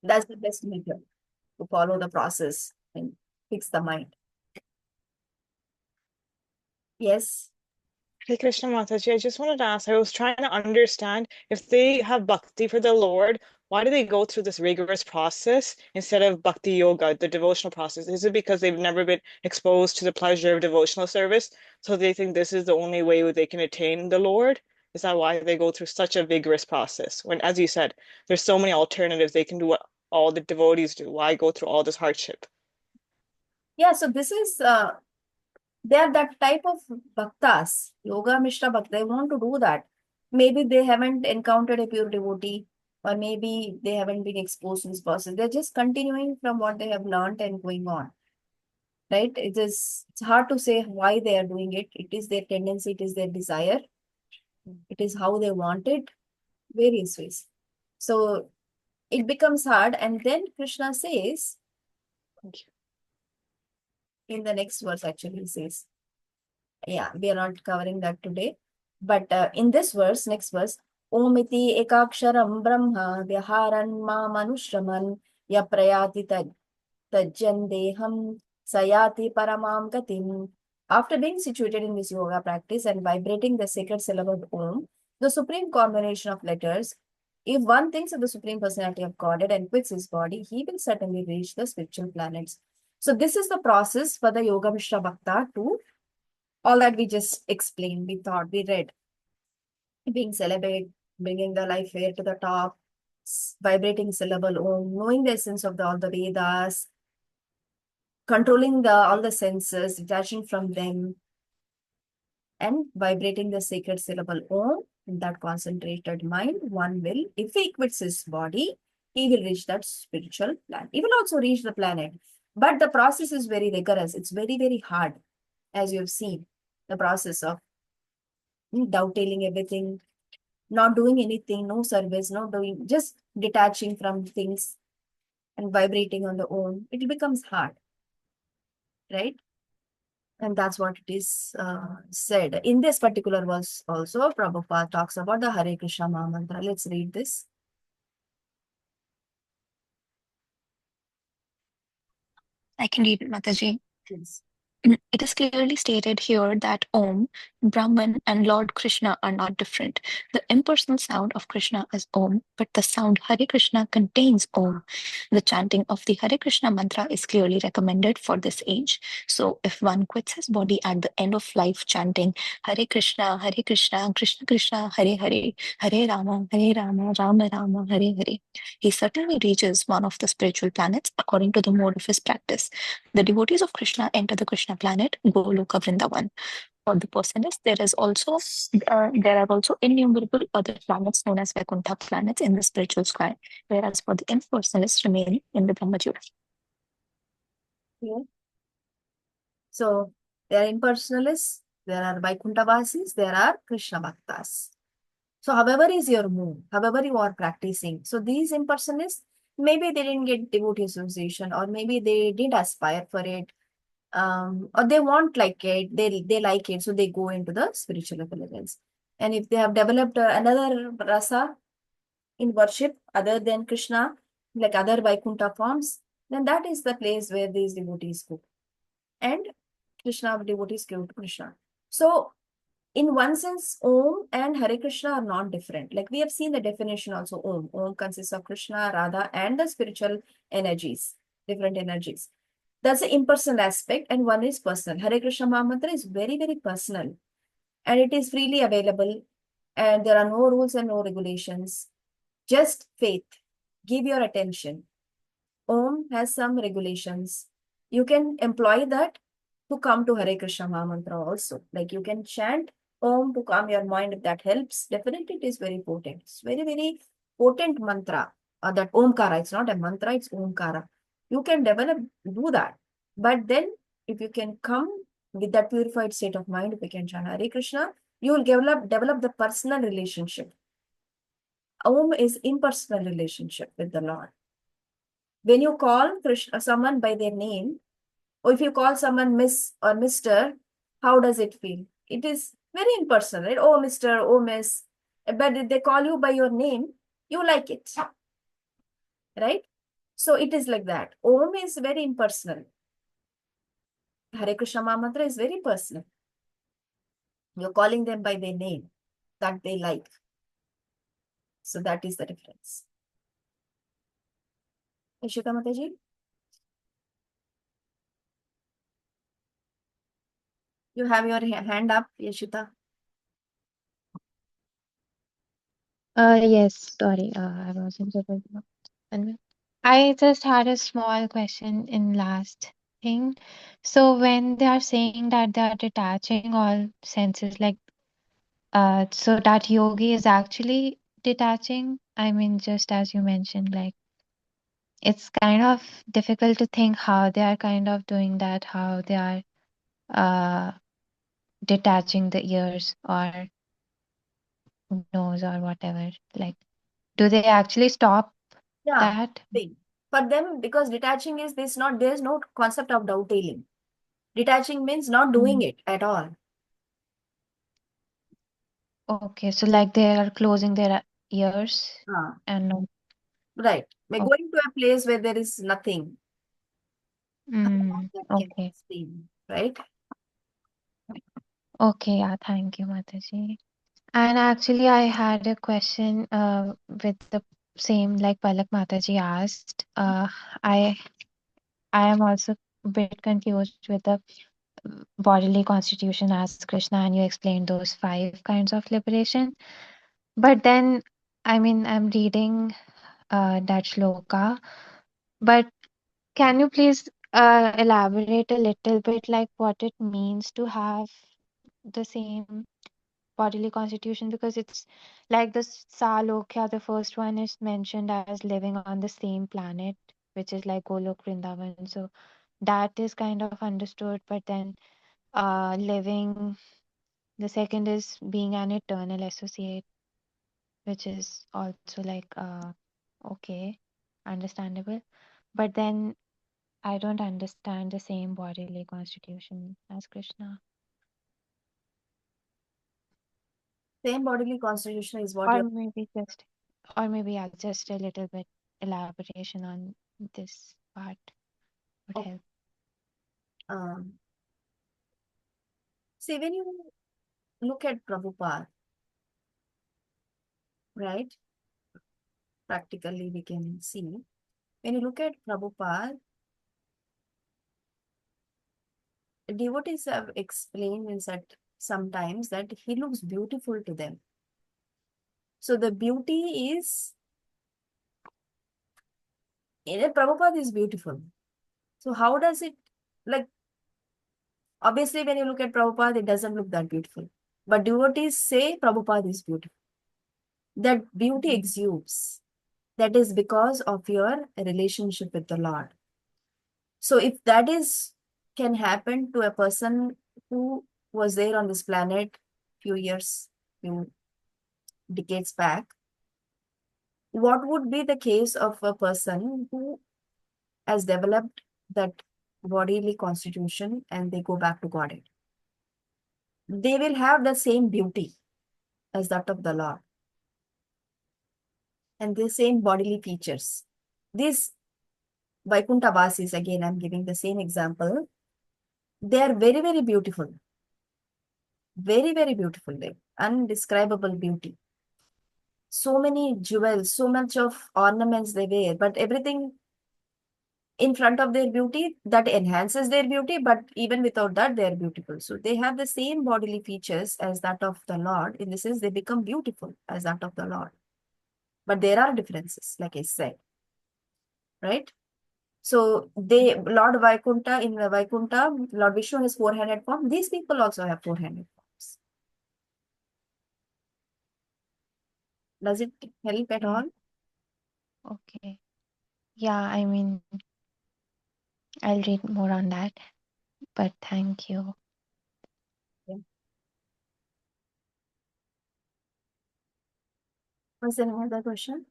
S1: That's the best method to follow the process and fix the mind. Yes.
S6: Hey Krishna Mataji, I just wanted to ask, I was trying to understand if they have bhakti for the Lord, why do they go through this rigorous process instead of bhakti yoga, the devotional process? Is it because they've never been exposed to the pleasure of devotional service, so they think this is the only way they can attain the Lord? Is that why they go through such a vigorous process? When, as you said, there's so many alternatives, they can do what all the devotees do. Why go through all this hardship?
S1: Yeah, so this is they are that type of bhaktas, yoga mishra bhakta. They want to do that. Maybe they haven't encountered a pure devotee, or maybe they haven't been exposed to this process. They're just continuing from what they have learned and going on. Right? It's hard to say why they are doing it. It is their tendency, it is their desire, it is how they want it, various ways. So it becomes hard, and then Krishna says,
S6: Thank you.
S1: in the next verse actually he says, yeah, we are not covering that today, but in this verse, next verse, Omiti ekaksharam brahma vyaharan ma manushraman ya prayati tajjan deham sayati paramam gatim. After being situated in this yoga practice and vibrating the sacred syllable Om, the supreme combination of letters, if one thinks of the Supreme Personality of Godhead and quits his body, he will certainly reach the spiritual planets. So this is the process for the Yoga Mishra Bhakta to all that we just explained, we thought, we read. Being celibate, bringing the life air to the top, vibrating syllable Om, knowing the essence of all the Vedas, controlling all the senses, detaching from them, and vibrating the sacred syllable Om in that concentrated mind, one will, if he quits his body, he will reach that spiritual planet. He will also reach the planet. But the process is very rigorous. It's very, very hard, as you have seen, the process of doubting everything, not doing anything, no service, no doing, just detaching from things and vibrating on the Om. It becomes hard, right? And that's what it is said. In this particular verse also, Prabhupada talks about the Hare Krishna Maha Mantra. Let's read this.
S5: I can read it, Mataji.
S1: Yes.
S5: It is clearly stated here that Om, Brahman, and Lord Krishna are not different. The impersonal sound of Krishna is Om, but the sound Hare Krishna contains Om. The chanting of the Hare Krishna mantra is clearly recommended for this age. So, if one quits his body at the end of life chanting Hare Krishna, Krishna Krishna, Hare Hare, Hare Rama, Rama Rama, Hare Hare, he certainly reaches one of the spiritual planets according to the mode of his practice. The devotees of Krishna enter the Krishna planet, Goloka Vrindavan. For the personalists, there are also innumerable other planets known as Vaikuntha planets in the spiritual sky, whereas for the impersonalists remain in the Brahmajyoti.
S1: Yeah. So there are impersonalists, there are Vaikuntavasis, there are Krishna Bhaktas. So however is your mood, however you are practicing. So these impersonalists, maybe they didn't get devotee association, or maybe they didn't aspire for it, or they want like it, they like it, so they go into the spiritual intelligence. And if they have developed another rasa in worship other than Krishna, like other Vaikuntha forms, then that is the place where these devotees go. And Krishna devotees go to Krishna. So in one sense, Om and Hare Krishna are not different. Like we have seen the definition also, Om. Om consists of Krishna, Radha, and the spiritual energies, different energies. That's the impersonal aspect, and one is personal. Hare Krishna Maha Mantra is very, very personal, and it is freely available, and there are no rules and no regulations. Just faith. Give your attention. Om has some regulations. You can employ that to come to Hare Krishna Maha Mantra also. Like you can chant Om to calm your mind if that helps. Definitely it is very potent. It's very, very potent mantra. That Omkara, it's not a mantra, it's Omkara. You can do that. But then if you can come with that purified state of mind, if you can chant Hare Krishna, you will develop the personal relationship. Om is impersonal relationship with the Lord. When you call Krishna, someone by their name, or if you call someone Miss or Mr., how does it feel? It is very impersonal, right? Oh, Mr., oh, Miss. But if they call you by your name, you like it, right? So it is like that. Om is very impersonal. Hare Krishna Maha Mantra is very personal. You're calling them by their name that they like. So that is the difference. Yashika Mataji? You have your hand up, Yashita.
S4: Yes, sorry, I wasn't able to unmute. I just had a small question in last thing. So when they are saying that they are detaching all senses, like, so that yogi is actually detaching, I mean, just as you mentioned, like, it's kind of difficult to think how they are kind of doing that, how they are uh detaching the ears or nose or whatever. Like, do they actually stop
S1: Yeah,
S4: that?
S1: big. For them, because detaching is this not, there's no concept of dovetailing. Detaching means not doing it at all.
S4: Okay, so like they are closing their ears
S1: Ah,
S4: and no.
S1: right. We're
S4: Oh,
S1: going to a place where there is nothing that can
S4: okay.
S1: explain, right?
S4: Okay, yeah, thank you, Mataji. And actually, I had a question with the same like Palak Mataji asked. I am also a bit confused with the bodily constitution as Krishna, and you explained those 5 kinds of liberation. But then, I mean, I'm reading that shloka, but can you please elaborate a little bit like what it means to have the same bodily constitution? Because it's like the Salokya, the first one is mentioned as living on the same planet, which is like Golok Vrindavan. So that is kind of understood, but then living, the second is being an eternal associate, which is also like okay, understandable. But then I don't understand the same bodily constitution as Krishna.
S1: Same bodily constitution is what
S4: Or
S1: you're.
S4: maybe just, or maybe yeah, just a little bit elaboration on this part would
S1: Oh,
S4: help.
S1: see, when you look at Prabhupada, right? Practically, we can see. When you look at Prabhupada, devotees have explained in that sometimes that he looks beautiful to them. So the beauty is, Prabhupada is beautiful. So how does it, like, obviously when you look at Prabhupada, it doesn't look that beautiful. But devotees say Prabhupada is beautiful. That beauty exudes. That is because of your relationship with the Lord. So if that is can happen to a person who was there on this planet few years, few decades back, what would be the case of a person who has developed that bodily constitution and they go back to Godhead? They will have the same beauty as that of the Lord and the same bodily features. These Vaikuntha Vasis, again, I'm giving the same example. They are very, very beautiful. Very, very beautiful. Like undescribable beauty. So many jewels, so much of ornaments they wear, but everything in front of their beauty that enhances their beauty, but even without that, they are beautiful. So they have the same bodily features as that of the Lord. In the sense, they become beautiful as that of the Lord. But there are differences, like I said, right? So they, Lord Vaikuntha, in the Vaikuntha, Lord Vishnu has four-handed form. These people also have four-handed forms. Does it help at all?
S4: Okay. Yeah, I mean, I'll read more on that, but thank you.
S1: Yeah. Was there any other question?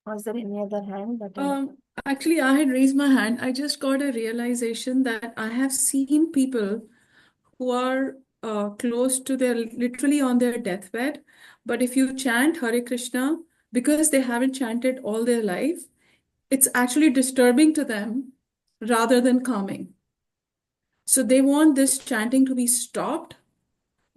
S1: Was there any other hand that
S3: Actually, I had raised my hand. I just got a realization that I have seen people who are close to their literally on their deathbed. But if you chant Hare Krishna, because they haven't chanted all their life, it's actually disturbing to them rather than calming. So they want this chanting to be stopped.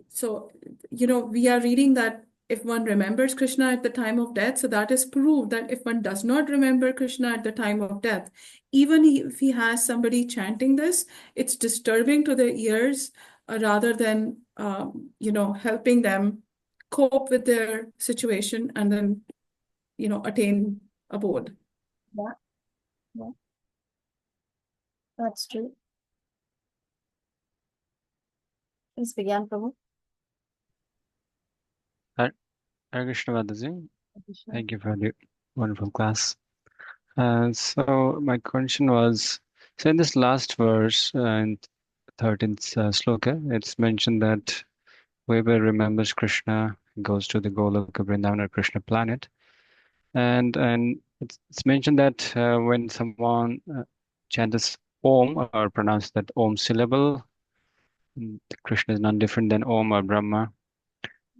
S3: So, we are reading that if one remembers Krishna at the time of death, so that is proof that if one does not remember Krishna at the time of death, even if he has somebody chanting this, it's disturbing to their ears rather than helping them cope with their situation and then attain a bodh.
S1: Yeah, yeah, that's true. Please begin, Prabhu.
S7: Hare Krishna Mataji.
S1: Krishna.
S7: Thank you for the wonderful class. So my question was, so in this last verse, in 13th sloka, it's mentioned that whoever remembers Krishna goes to the Goloka Vrindavan or Krishna planet. And it's mentioned that when someone chants Om or pronounces that Om syllable, Krishna is none different than Om or Brahma.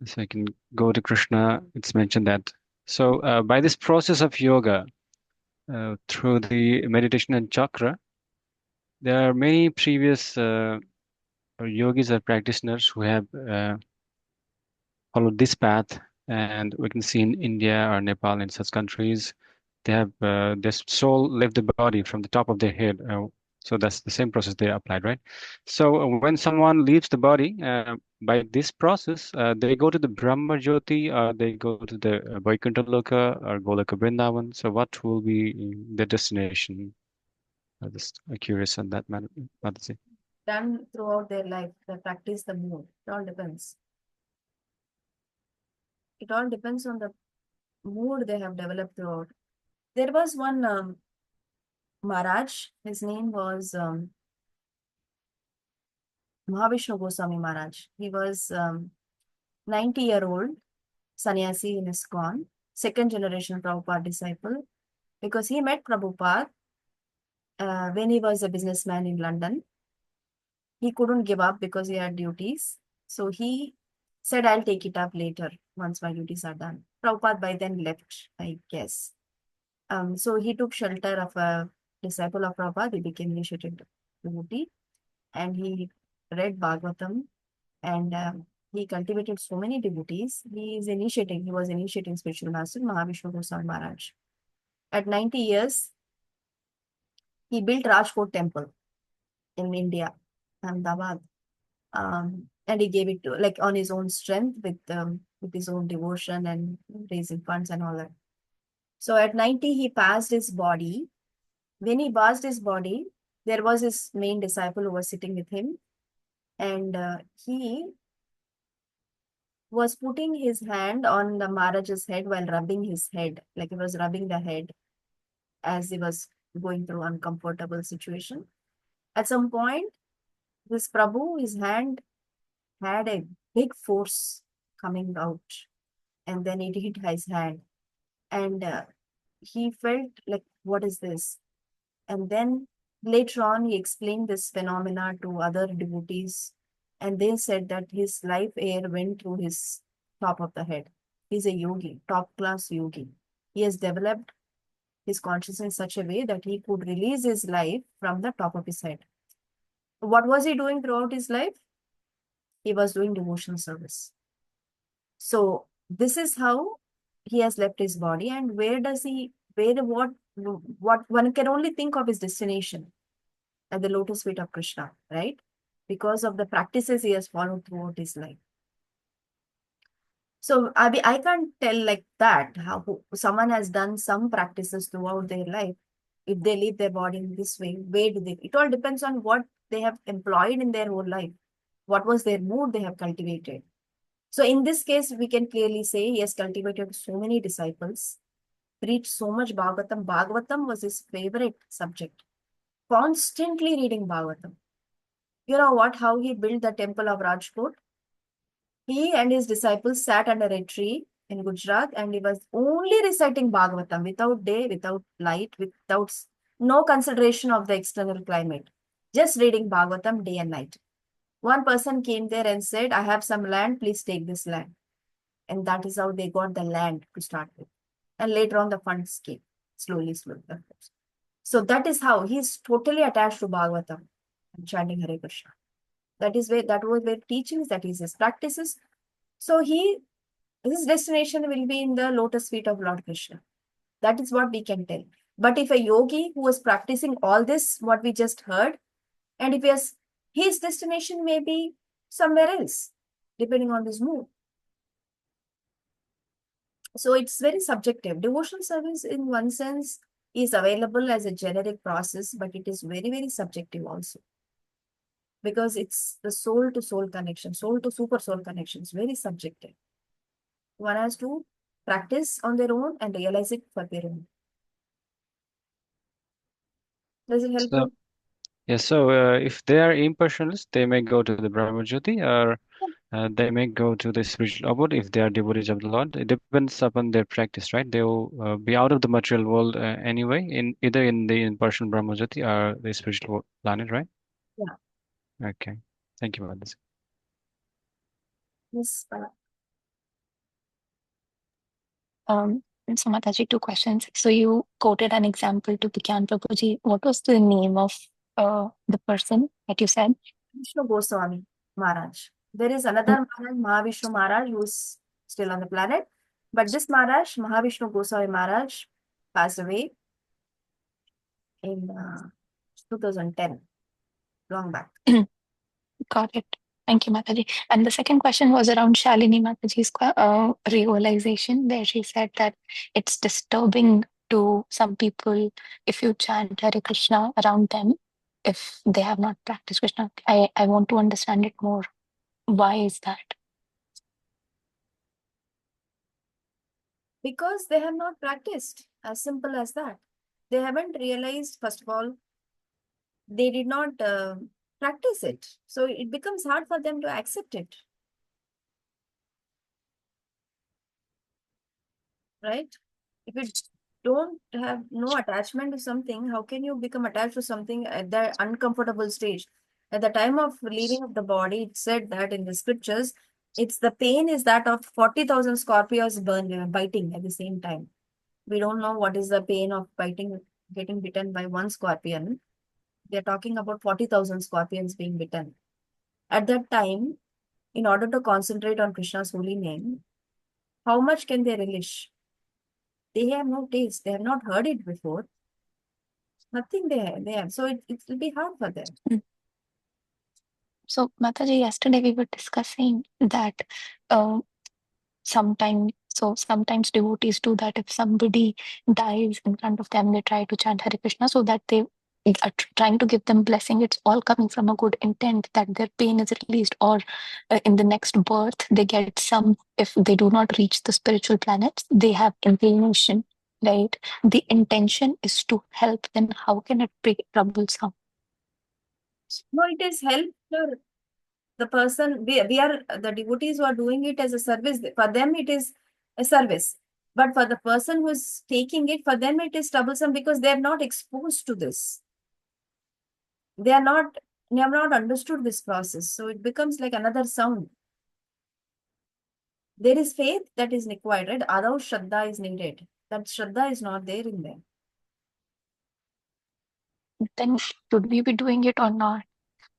S7: So I can go to Krishna. It's mentioned that. So by this process of yoga, through the meditation and chakra, there are many previous yogis or practitioners who have followed this path, and we can see in India or Nepal and such countries, they have their soul left the body from the top of their head. So that's the same process they applied, right? So when someone leaves the body, by this process, they go to the Brahma Jyoti, or they go to the Vaikuntha Loka or Goloka Vrindavan. So what will be the destination? I'm just curious on that matter. Mataji.
S1: Done throughout their life, they practice the mood. It all depends. It all depends on the mood they have developed throughout. There was one Maharaj, his name was Mahavishnu Goswami Maharaj. He was 90-year-old sannyasi in ISKCON, second generation Prabhupada disciple, because he met Prabhupada when he was a businessman in London. He couldn't give up because he had duties. So he said, I'll take it up later once my duties are done. Prabhupada by then left, I guess. So he took shelter of a disciple of Prabhupada. He became initiated devotee and he read Bhagavatam and he cultivated so many devotees. He was initiating spiritual master Mahavishnu Goswami Maharaj. At 90 years, he built Rajkot temple in India, Ahmedabad. And he gave it to, like, on his own strength with his own devotion and raising funds and all that. So at 90, he passed his body. When he passed his body, there was his main disciple who was sitting with him. And he was putting his hand on the Maharaj's head while rubbing his head, like he was rubbing the head as he was going through uncomfortable situation. At some point, this Prabhu, his hand had a big force coming out, and then it hit his hand, and he felt like, what is this? And then later on, he explained this phenomena to other devotees, and they said that his life air went through his top of the head. He's a yogi, top class yogi. He has developed his consciousness in such a way that he could release his life from the top of his head. What was he doing throughout his life? He was doing devotional service. So this is how he has left his body, and what one can only think of his destination at the lotus feet of Krishna, right? Because of the practices he has followed throughout his life. So I can't tell like that how someone has done some practices throughout their life. If they leave their body in this way, where do they? It all depends on what they have employed in their whole life. What was their mood they have cultivated. So in this case, we can clearly say he has cultivated so many disciples, preached so much Bhagavatam. Bhagavatam was his favorite subject. Constantly reading Bhagavatam. You know what? How he built the temple of Rajkot? He and his disciples sat under a tree in Gujarat and he was only reciting Bhagavatam without day, without light, without no consideration of the external climate. Just reading Bhagavatam day and night. One person came there and said, I have some land, please take this land. And that is how they got the land to start with. And later on the funds came, slowly. So that is how he is totally attached to Bhagavatam and chanting Hare Krishna. That was where teachings, that is his practices. So he His destination will be in the lotus feet of Lord Krishna. That is what we can tell. But if a yogi who is practicing all this, what we just heard, and if his destination may be somewhere else, depending on his mood. So it's very subjective. Devotional service, in one sense, is available as a generic process, but it is very, very subjective also. Because it's the soul to soul connection, soul to super soul connection. It's very subjective. One has to practice on their own and realize it for their own. Does it help
S7: So,
S1: you?
S7: yeah, so if they are impersonalists, they may go to the Brahma Jyoti, or they may go to the spiritual abode if they are devotees of the Lord. It depends upon their practice, right? They will be out of the material world anyway, in either in the impersonal Brahma Jyoti or the spiritual planet, right?
S1: Yeah.
S7: Okay. Thank you, Mataji.
S1: Yes.
S5: So Mataji, two questions. So you quoted an example to Bhagyan Prabhuji. What was the name of the person that you said?
S1: Vishnu Goswami Maharaj. There is another Maharaj, Mahavishnu Maharaj, who is still on the planet. But this Maharaj, Mahavishnu Goswami Maharaj, passed away in 2010, long back.
S5: Got it. Thank you, Mataji. And the second question was around Shalini Mataji's realization. There she said that it's disturbing to some people if you chant Hare Krishna around them, if they have not practiced Krishna. I want to understand it more. Why is that?
S1: Because they have not practiced, as simple as that. They haven't realized, first of all, they did not practice it. So it becomes hard for them to accept it. Right? If you don't have no attachment to something, how can you become attached to something at the uncomfortable stage? At the time of leaving of the body, it said that in the scriptures, it's the pain is that of 40,000 scorpions biting at the same time. We don't know what is the pain of getting bitten by one scorpion. They're talking about 40,000 scorpions being bitten. At that time, in order to concentrate on Krishna's holy name, how much can they relish? They have no taste. They have not heard it before. Nothing they have. So it will be hard for them.
S5: So, Mataji, yesterday we were discussing that sometimes devotees do that. If somebody dies in front of them, they try to chant Hare Krishna so that they are trying to give them blessing. It's all coming from a good intent that their pain is released, or in the next birth they get some. If they do not reach the spiritual planets, they have inclination. Right? The intention is to help. Then how can it be troublesome?
S1: No, it is help for the person. We are the devotees who are doing it as a service. For them, it is a service. But for the person who is taking it, for them it is troublesome because they are not exposed to this. They have not understood this process. So it becomes like another sound. There is faith that is required, right? Adav Shraddha is needed. That Shraddha is not there in them.
S5: Then should we be doing it or not?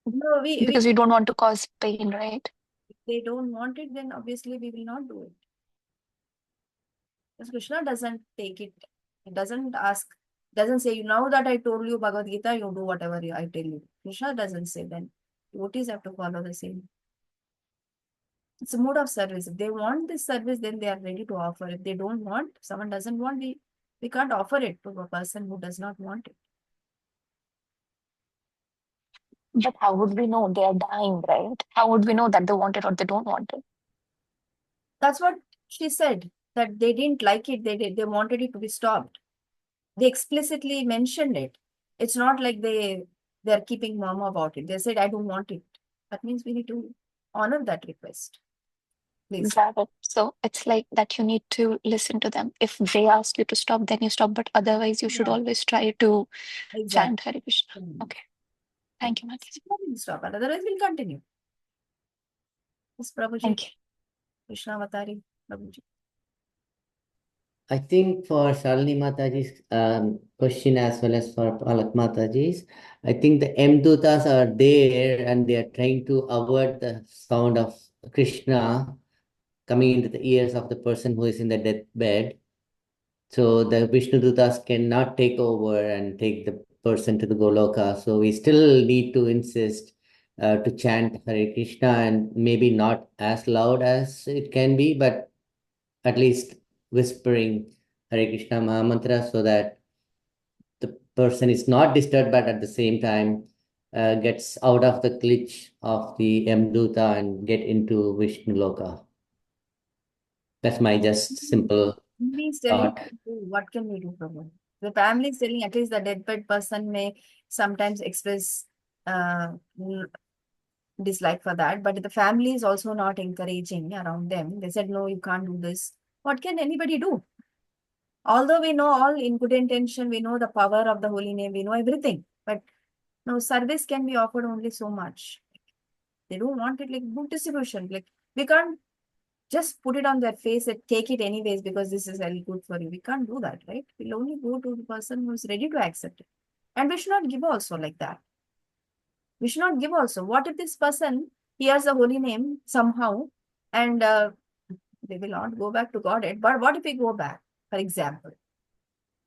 S1: No,
S5: Because we don't want to cause pain, right?
S1: if they don't want it, then obviously we will not do it. Because Krishna doesn't take it. He doesn't ask, doesn't say, now that I told you Bhagavad Gita, you do whatever I tell you. Krishna doesn't say then. Devotees have to follow the same. It's a mode of service. If they want this service, then they are ready to offer. If they don't want, if someone doesn't want, we can't offer it to a person who does not want it.
S5: But how would we know they are dying, right? How would we know that they want it or they don't want it?
S1: That's what she said, that they didn't like it. They wanted it to be stopped. They explicitly mentioned it. It's not like they're keeping mum about it. They said, I don't want it. That means we need to honor that request. Please.
S5: Got it. So it's like that you need to listen to them. If they ask you to stop, then you stop. But otherwise, you should
S1: Yeah.
S5: always try to
S1: Exactly.
S5: chant Hare Krishna. Okay. Thank you, Mataji.
S1: We'll stop. Otherwise, we'll continue. Yes, Prabhuji.
S5: Thank you.
S1: Krishna Avatari, Prabhuji.
S8: I think for Shalini Mataji's question as well as for Palak Mataji's, I think the Mdutas are there and they are trying to avoid the sound of Krishna. coming into the ears of the person who is in the deathbed. So the Vishnu Dutas cannot take over and take the person to the Goloka. So we still need to insist to chant Hare Krishna, and maybe not as loud as it can be, but at least whispering Hare Krishna Mahamantra so that the person is not disturbed, but at the same time gets out of the glitch of the Yamduta and get into Vishnu Loka. That's my just simple
S1: Family is telling
S8: thought.
S1: what can we do, Prabhu? The family is telling, at least the deadbed person may sometimes express dislike for that, but the family is also not encouraging around them. They said, no, you can't do this. What can anybody do? Although we know all in good intention, we know the power of the holy name, we know everything, but no, service can be offered only so much. They don't want it like good distribution. Like we can't just put it on their face and take it anyways because this is very good for you. We can't do that, right? We'll only go to the person who's ready to accept it. And we should not give also like that. We should not give also. What if this person hears the holy name somehow and they will not go back to Godhead? But what if we go back, for example?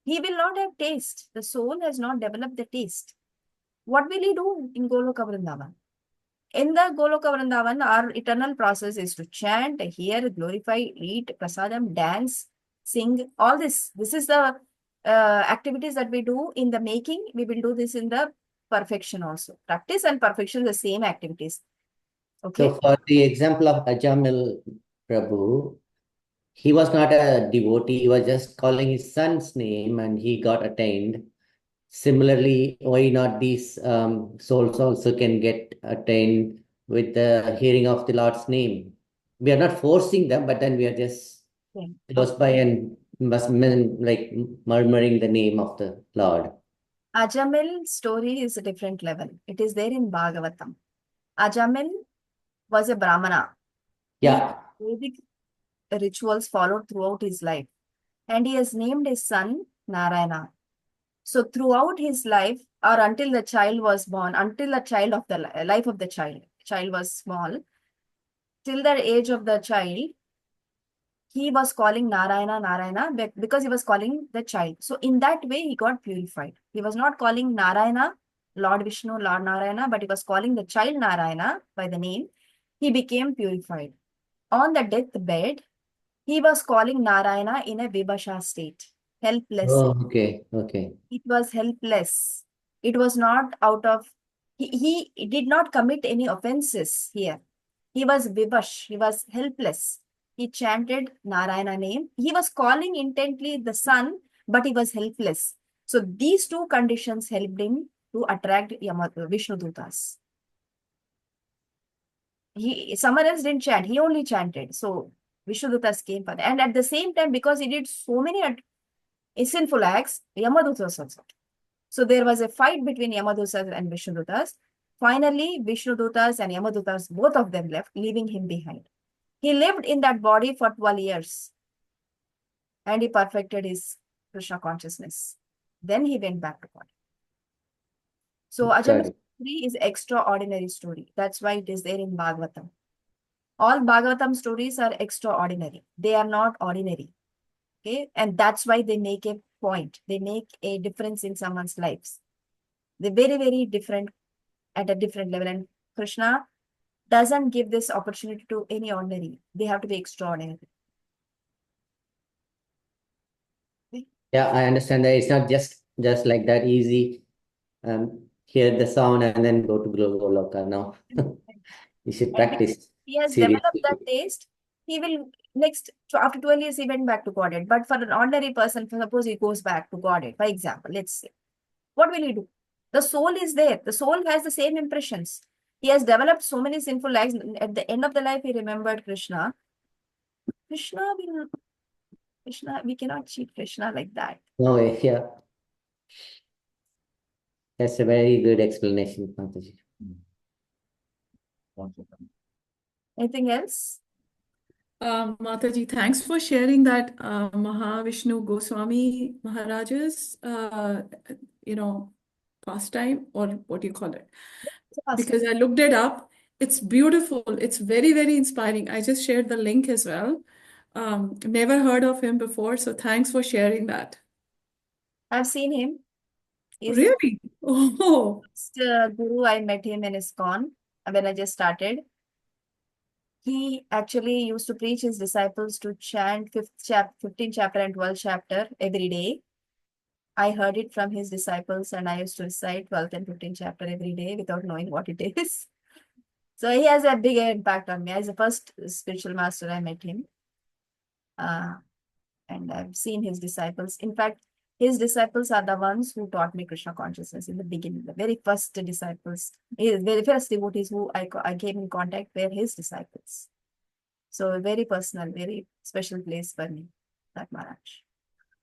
S1: He will not have taste. The soul has not developed the taste. What will he do in Goloka Vrindavan? In the Goloka Vrindavan, our eternal process is to chant, hear, glorify, eat, prasadam, dance, sing, all this. This is the activities that we do in the making. We will do this in the perfection also. Practice and perfection, the same activities. Okay.
S8: So for the example of Ajamil Prabhu, he was not a devotee, he was just calling his son's name and he got attained. Similarly, why not these souls also can get attained with the hearing of the Lord's name? We are not forcing them, but then we are just
S1: Okay.
S8: close by and like murmuring the name of the Lord.
S1: Ajamil story is a different level. It is there in Bhagavatam. Ajamil was a Brahmana. He
S8: Yeah.
S1: Vedic rituals followed throughout his life. And he has named his son Narayana. So throughout his life, or until the child was born, until the child of the life of the child was small, till the age of the child, he was calling Narayana, Narayana, because he was calling the child. So in that way, he got purified. He was not calling Narayana, Lord Vishnu, Lord Narayana, but he was calling the child Narayana by the name. He became purified. On the deathbed, he was calling Narayana in a Vibhasha state, helpless.
S8: Oh, okay, okay.
S1: It was helpless. It was not out of, he did not commit any offenses here. He was vivash, he was helpless. He chanted Narayana name. He was calling intently the sun, but he was helpless. So these two conditions helped him to attract Vishnu Dutas. Someone else didn't chant, he only chanted. So Vishnu Dutas came for that. And at the same time, because he did so many sinful acts, Yamadutas also. So there was a fight between Yamadutas and Vishnudutas. Finally, Vishnudutas and Yamadutas, both of them left, leaving him behind. He lived in that body for 12 years and he perfected his Krishna consciousness. Then he went back to God. So Ajamil's story is extraordinary story. That's why it is there in Bhagavatam. All Bhagavatam stories are extraordinary. They are not ordinary. Okay, and that's why they make a point. They make a difference in someone's lives. They're very, very different at a different level. And Krishna doesn't give this opportunity to any ordinary. They have to be extraordinary. Okay?
S8: Yeah, I understand that it's not just like that easy. Hear the sound and then go to Goloka now. You should practice
S1: He has
S8: seriously.
S1: developed that taste. He will after 12 years, he went back to Godhead. But for an ordinary person, suppose he goes back to Godhead, for example, let's say, what will he do? The soul is there. The soul has the same impressions. He has developed so many sinful lives. At the end of the life, he remembered Krishna. Krishna, we cannot cheat Krishna like that.
S8: No way, yeah. That's a very good explanation, Mataji.
S1: Anything else?
S3: Mataji, thanks for sharing that Mahavishnu Goswami Maharaj's, pastime, or what do you call it?
S1: It's a pastime.
S3: Because I looked it up It's beautiful. It's very, very inspiring. I just shared the link as well. Never heard of him before, so thanks for sharing that.
S1: I've seen him. He's the
S3: Really? Oh,
S1: first guru. I met him in ISKCON when I just started. He actually used to preach his disciples to chant 15th chapter and 12th chapter every day. I heard it from his disciples and I used to recite 12th and 15th chapter every day without knowing what it is. So he has a big impact on me. As the first spiritual master, I met him. And I've seen his disciples. In fact, his disciples are the ones who taught me Krishna consciousness in the beginning. The very first disciples, the very first devotees who I came in contact were his disciples. So a very personal, very special place for me, that Maharaj.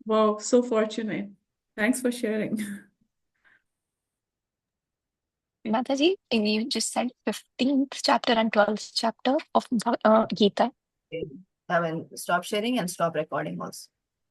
S3: wow, so fortunate. Thanks for sharing.
S5: Mataji, you just said 15th chapter and 12th chapter of Gita.
S1: I will stop sharing and stop recording also.